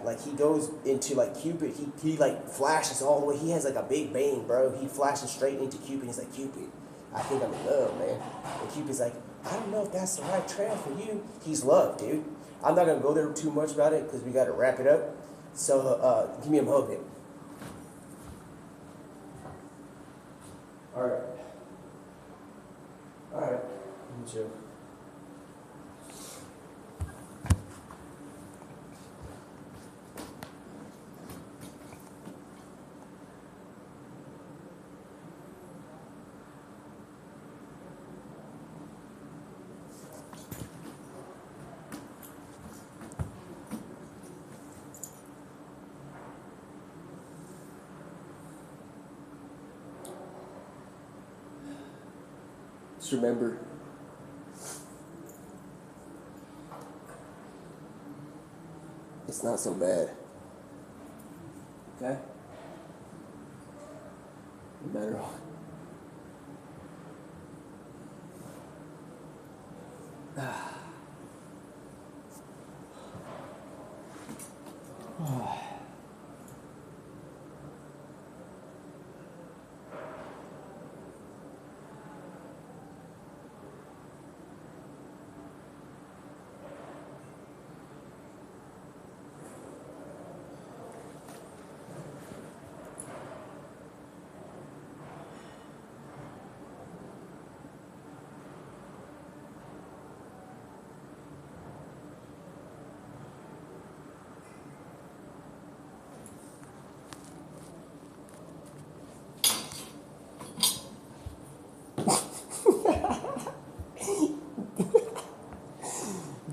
like, he goes into like Cupid, he like flashes all the way, he has like a big bang, bro. He flashes straight into Cupid. He's like, Cupid, I think I'm in love, man. And Cupid's like, I don't know if that's the right trail for you. He's love, dude. I'm not gonna go there too much about it because we gotta wrap it up. So give me a moment. All right. Let me chill. Just remember, it's not so bad. Okay? No matter what.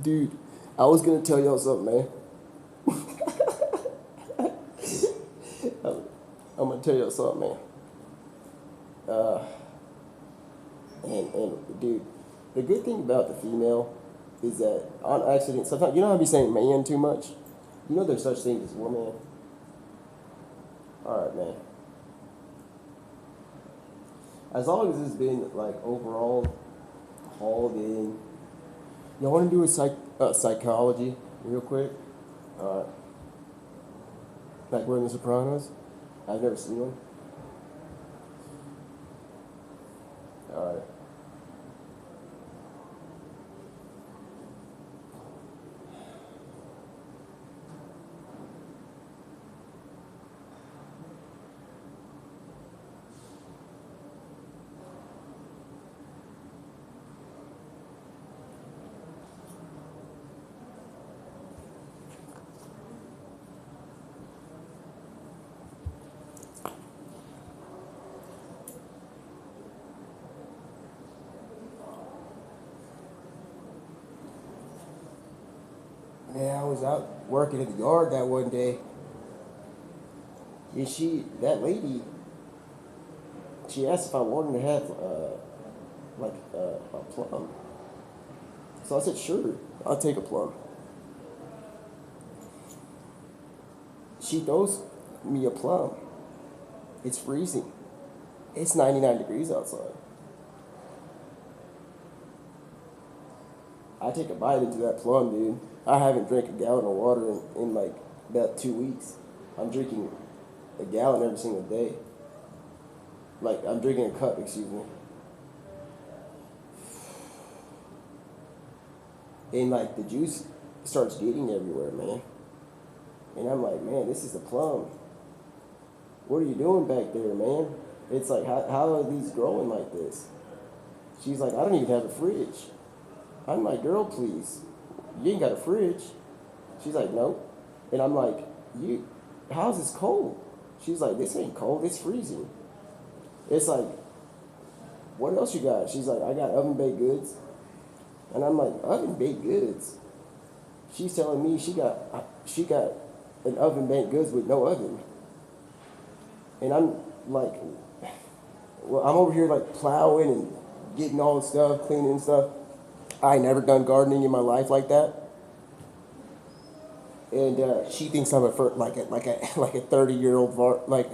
Dude, I was gonna tell y'all something, man. I'm gonna tell y'all something, man. And dude, the good thing about the female is that on accident, sometimes you know how I be saying man too much. You know there's such thing as woman. All right, man. As long as it's been like overall hauled in. Y'all want to do a psychology real quick? Like we're in The Sopranos. I've never seen one. All right. Yeah, I was out working in the yard that one day. And that lady, she asked if I wanted to have, a plum. So I said, sure, I'll take a plum. She throws me a plum. It's freezing. It's 99 degrees outside. I take a bite into that plum, dude. I haven't drank a gallon of water in like about 2 weeks. I'm drinking a gallon every single day. Like, I'm drinking a cup, excuse me. And like the juice starts getting everywhere, man. And I'm like, man, this is a plum. What are you doing back there, man? It's like, how are these growing like this? She's like, I don't even have a fridge. I'm like, girl, please. You ain't got a fridge. She's like, nope. And I'm like, how's this cold? She's like, this ain't cold, it's freezing. It's like, what else you got? She's like, I got oven baked goods. And I'm like, oven baked goods? She's telling me she got an oven baked goods with no oven. And I'm like, well, I'm over here like plowing and getting all the stuff, cleaning and stuff. I ain't never done gardening in my life like that. And she thinks I'm like a 30-year-old like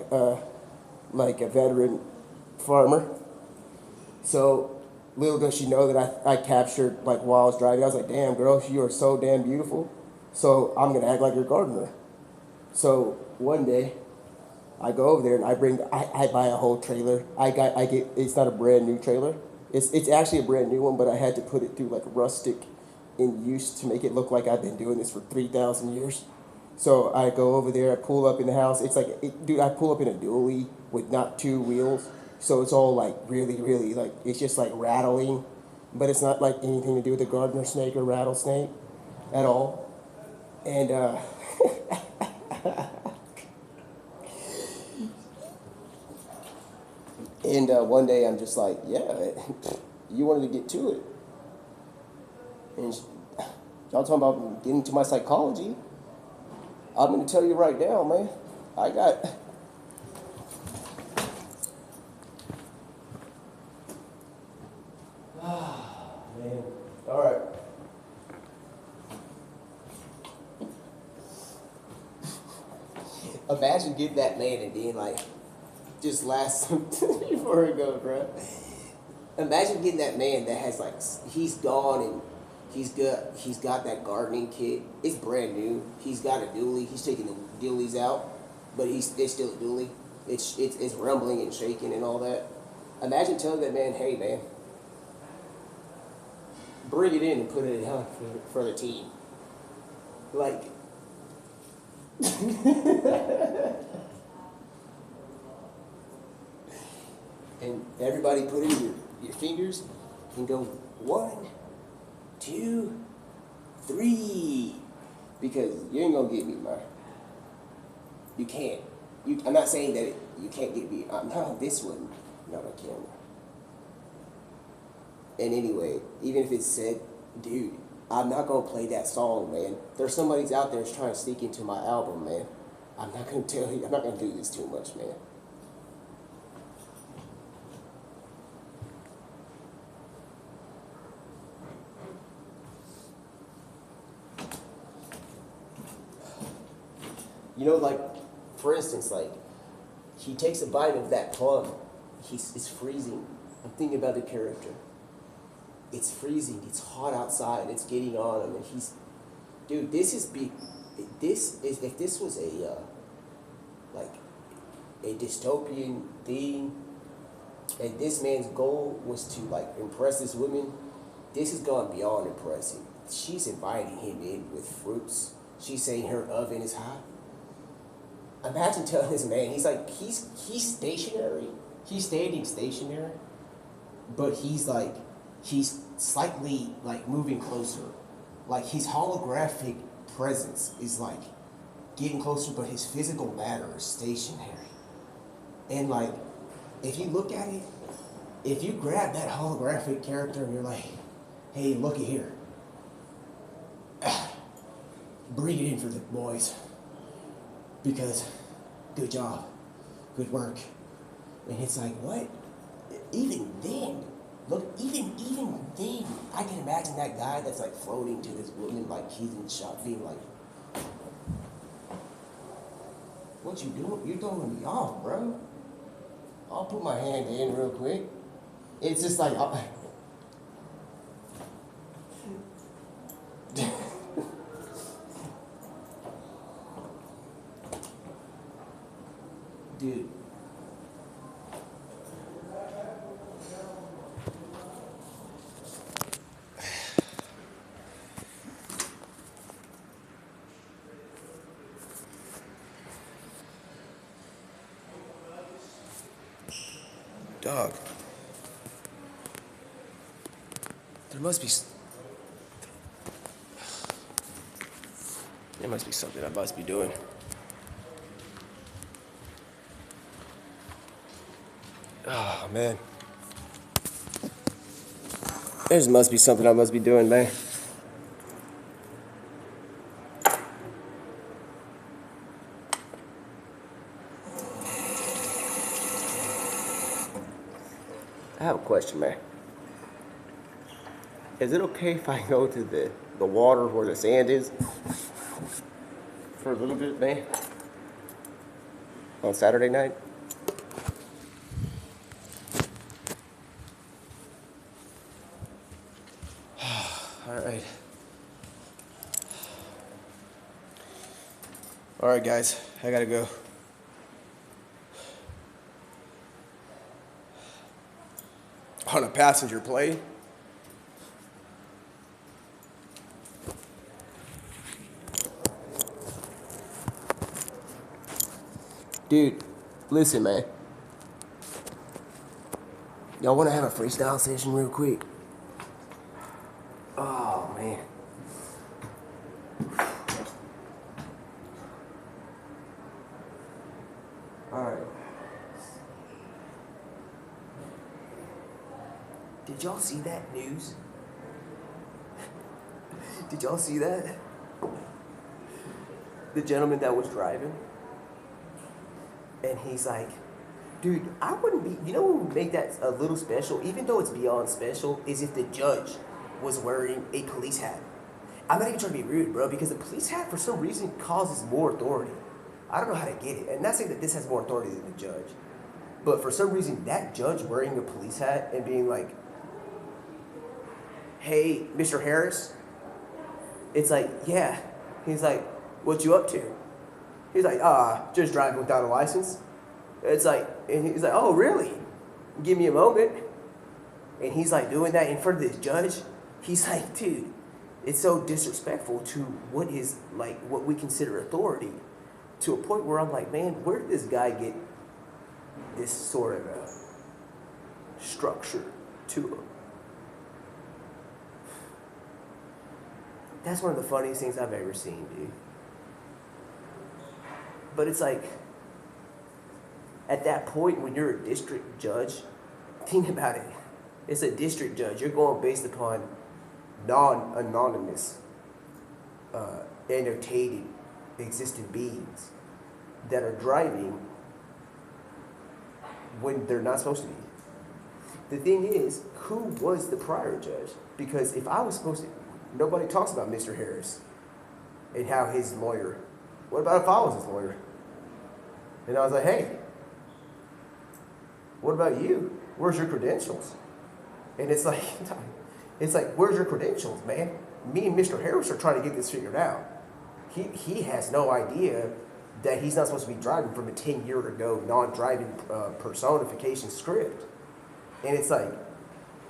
a veteran farmer. So little does she know that I captured like while I was driving. I was like, damn girl, you are so damn beautiful. So I'm gonna act like your gardener. So one day I go over there and I buy a whole trailer. It's not a brand new trailer. It's actually a brand new one, but I had to put it through like rustic in use to make it look like I've been doing this for 3,000 years. So I go over there, I pull up in the house. It's like, dude, I pull up in a dually with not two wheels. So it's all like really, really like, it's just like rattling, but it's not like anything to do with the gardener snake or rattlesnake at all. And, one day I'm just like, yeah, you wanted to get to it. And y'all talking about getting to my psychology. I'm going to tell you right now, man. I got... man. All right. Imagine getting that man and being like, just last before we go, bro. Imagine getting that man that has like, he's gone and he's got that gardening kit. It's brand new. He's got a dually. He's taking the dualies out, but it's still a dually. It's rumbling and shaking and all that. Imagine telling that man, hey man, bring it in and put it down for the team. Like, and everybody put in your fingers and go 1, 2, 3, because you ain't gonna get me, man. You can't. I'm not saying that you can't get me. Not on this one, not on camera. And anyway, even if it said, dude, I'm not gonna play that song, man. There's somebody's out there that's trying to sneak into my album, man. I'm not gonna tell you. I'm not gonna do this too much, man. You know, like, for instance, like, he takes a bite of that plum. It's freezing. I'm thinking about the character. It's freezing. It's hot outside. It's getting on him, and dude. If this was like a dystopian thing, and this man's goal was to like impress this woman, this has gone beyond impressing. She's inviting him in with fruits. She's saying her oven is hot. Imagine telling this man, he's stationary. He's standing stationary, but he's slightly like moving closer. Like his holographic presence is like getting closer, but his physical matter is stationary. And like, if you look at it, if you grab that holographic character and you're like, hey, look at here. Bring it in for the boys. Because good job, good work. And it's like, what? Even then, look, even then, I can imagine that guy that's like floating to this woman like he's in shock, being like, what you doing? You're throwing me off, bro. I'll put my hand in real quick. It's just like, dude. Dog. There must be something I must be doing. Oh, man. There must be something I must be doing, man. I have a question, man. Is it okay if I go to the water where the sand is for a little bit, man? On Saturday night? All right, guys, I gotta go. On a passenger plane? Dude, listen, man. Y'all wanna have a freestyle session real quick? Oh, man. Alright. Did y'all see that news? Did y'all see that? The gentleman that was driving? And he's like, dude, I wouldn't be, you know what would make that a little special, even though it's beyond special, is if the judge was wearing a police hat. I'm not even trying to be rude, bro, because the police hat, for some reason, causes more authority. I don't know how to get it. And not saying that this has more authority than the judge. But for some reason, that judge wearing a police hat and being like, hey, Mr. Harris, it's like, yeah. He's like, what you up to? He's like, just driving without a license. It's like, and he's like, oh, really? Give me a moment. And he's like doing that in front of this judge. He's like, dude, it's so disrespectful to what is like what we consider authority, to a point where I'm like, man, where did this guy get this sort of structure to him? That's one of the funniest things I've ever seen, dude. But it's like, at that point when you're a district judge, think about it. It's a district judge. You're going based upon non-anonymous, annotated, existent beings that are driving when they're not supposed to be. The thing is, who was the prior judge? Because if I was supposed to, nobody talks about Mr. Harris and how his lawyer. What about if I was his lawyer? And I was like, hey, what about you? Where's your credentials? And it's like, where's your credentials, man? Me and Mr. Harris are trying to get this figured out. He has no idea that he's not supposed to be driving from a 10-year ago non-driving personification script. And it's like,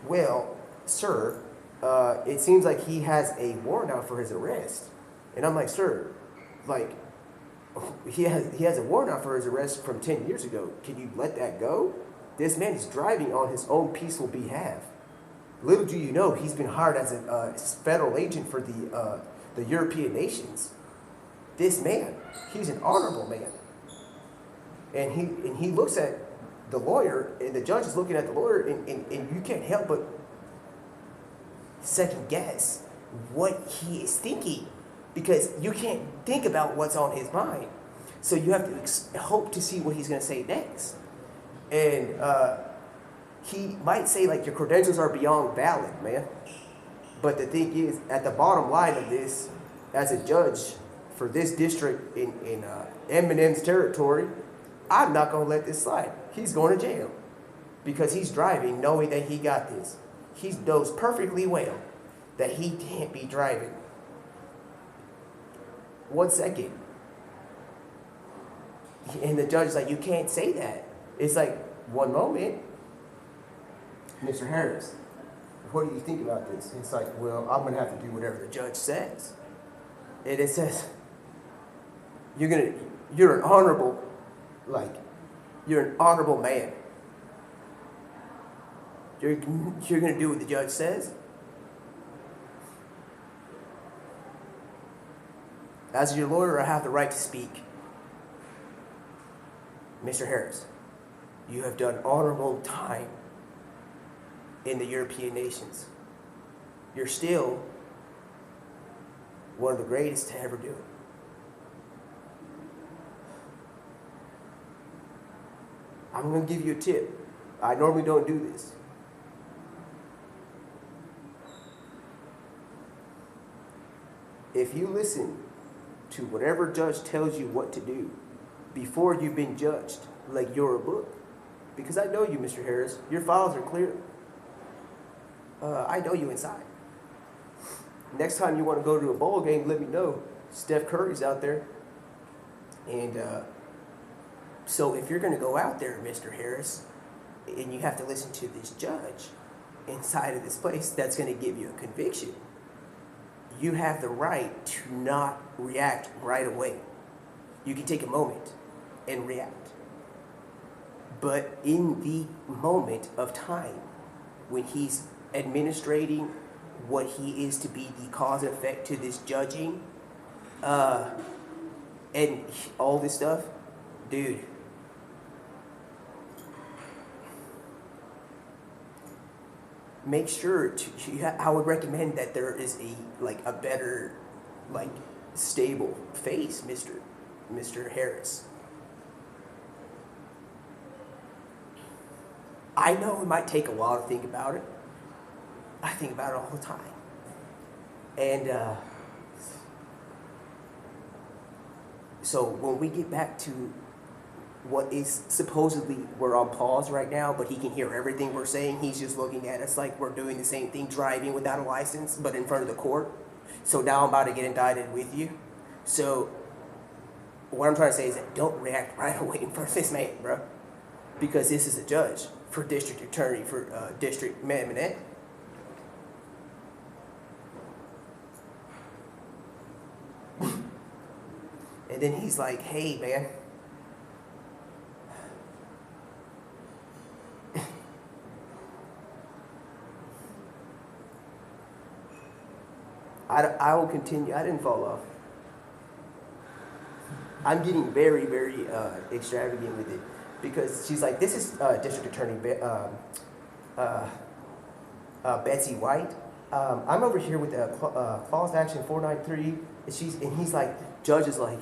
well, sir, it seems like he has a warrant out for his arrest. And I'm like, sir, like, he has a warrant out for his arrest from 10 years ago. Can you let that go? This man is driving on his own peaceful behalf. Little do you know, he's been hired as a federal agent for the European nations. This man, he's an honorable man. And he looks at the lawyer, and the judge is looking at the lawyer, and you can't help but second guess what he is thinking, because you can't think about what's on his mind. So you have to hope to see what he's going to say next. And he might say, like, your credentials are beyond valid, man. But the thing is, at the bottom line of this, as a judge for this district in Eminem's territory, I'm not going to let this slide. He's going to jail because he's driving knowing that he got this. He knows perfectly well that he can't be driving. 1 second. And the judge is like, you can't say that. It's like, one moment. Mr. Harris, what do you think about this? It's like, well, I'm going to have to do whatever the judge says. And it says, you're an honorable, you're an honorable man. You're going to do what the judge says? As your lawyer, I have the right to speak. Mr. Harris, you have done honorable time in the European nations. You're still one of the greatest to ever do it. I'm going to give you a tip. I normally don't do this. If you listen to whatever judge tells you what to do before you've been judged, like you're a book, because I know you, Mr. Harris, your files are clear. I know you inside. Next time you want to go to a bowl game, let me know. Steph Curry's out there. And so if you're going to go out there, Mr. Harris, and you have to listen to this judge inside of this place that's going to give you a conviction, you have the right to not react right away. You can take a moment and react. But in the moment of time, when he's administrating what he is to be the cause and effect to this judging, and all this stuff, dude, make sure I would recommend that there is a better, stable face, Mr. Harris. I know it might take a while to think about it. I think about it all the time. And so when we get back to what is supposedly, we're on pause right now, but he can hear everything we're saying. He's just looking at us like we're doing the same thing, driving without a license, but in front of the court. So now I'm about to get indicted with you. So what I'm trying to say is that don't react right away in front of this man, bro. Because this is a judge for district attorney for District Maminette. And then he's like, hey, man. I will continue. I didn't fall off. I'm getting very, very extravagant with it. Because she's like, this is District Attorney Betsy White. I'm over here with the clause action 493, and he's like, judge is like,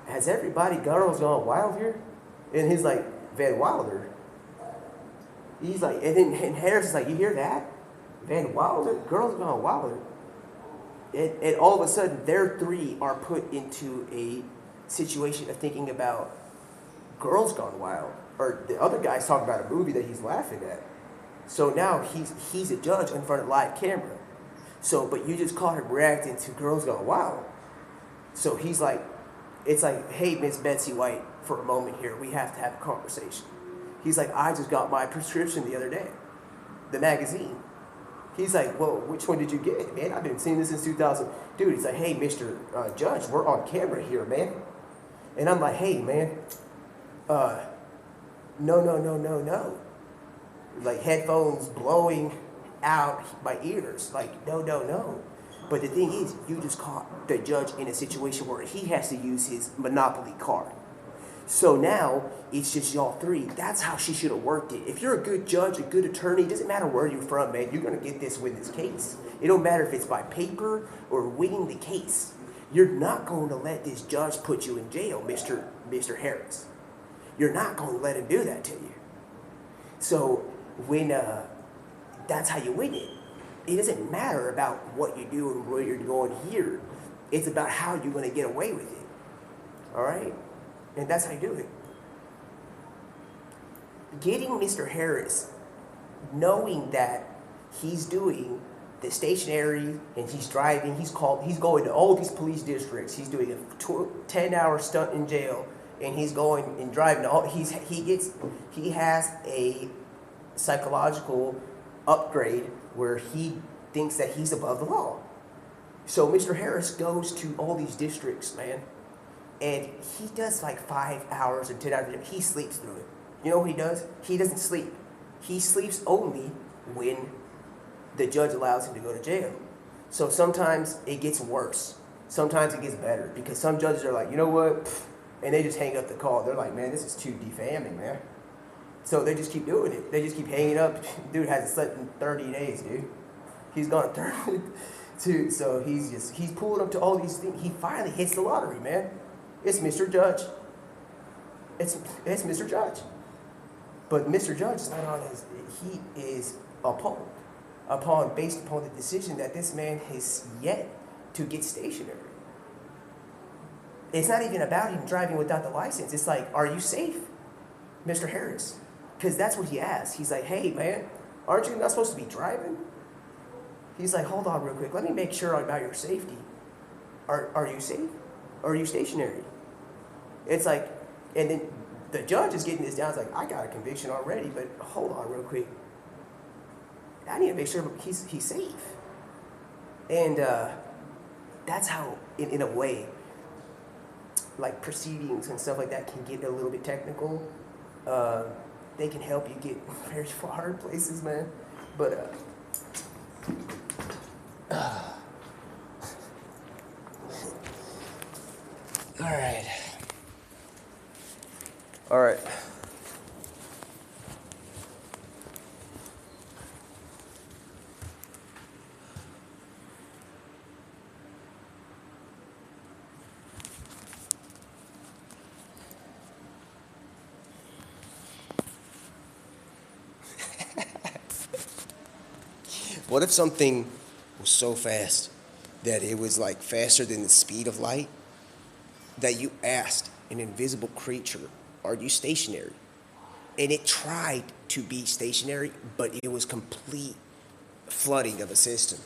has everybody girls gone wild here? And he's like, Van Wilder. He's like, and Harris is like, you hear that? Van Wilder, girls gone wilder. And all of a sudden, their three are put into a situation of thinking about girls gone wild, or the other guy's talking about a movie that he's laughing at. So now he's a judge in front of live camera. So, but you just caught him reacting to girls gone wild. So he's like, it's like, hey, Miss Betsy White, for a moment here, we have to have a conversation. He's like, I just got my prescription the other day, the magazine. He's like, well, which one did you get? Man, I've been seeing this since 2000. Dude, he's like, hey, Mr. Judge, we're on camera here, man. And I'm like, hey, man, no. Like headphones blowing out my ears. Like, no. But the thing is, you just caught the judge in a situation where he has to use his Monopoly card. So now it's just y'all three. That's how she should have worked it. If you're a good judge, a good attorney, it doesn't matter where you're from, man. You're going to get this with this case. It don't matter if it's by paper or winning the case. You're not going to let this judge put you in jail, Mr. Harris. You're not going to let him do that to you. So when that's how you win it. It doesn't matter about what you do and where you're going here. It's about how you're going to get away with it. All right? And that's how you do it. Getting Mr. Harris, knowing that he's doing the stationary and he's driving, he's going to all these police districts. He's doing a 10-hour stunt in jail, and he's going and driving. He has a psychological upgrade where he thinks that he's above the law. So Mr. Harris goes to all these districts, man. And he does like 5 hours or 10 hours. He sleeps through it. You know what he does? He doesn't sleep. He sleeps only when the judge allows him to go to jail. So sometimes it gets worse. Sometimes it gets better. Because some judges are like, you know what? And they just hang up the call. They're like, man, this is too defaming, man. So they just keep doing it. They just keep hanging up. Dude hasn't slept in 30 days, dude. He's gone 30. So he's pulled up to all these things. He finally hits the lottery, man. It's Mr. Judge. It's Mr. Judge. But Mr. Judge is not on his, he is appalled based upon the decision that this man has yet to get stationary. It's not even about him driving without the license. It's like, are you safe, Mr. Harris? Because that's what he asked. He's like, hey, man, aren't you not supposed to be driving? He's like, hold on real quick. Let me make sure about your safety. Are you safe? Are you stationary? It's like, and then the judge is getting this down. It's like, I got a conviction already, but hold on real quick. I need to make sure he's safe. And that's how, in a way, like proceedings and stuff like that can get a little bit technical. They can help you get very far places, man. But all right. What if something was so fast that it was like faster than the speed of light, that you asked an invisible creature, are you stationary? And it tried to be stationary, but it was complete flooding of a system.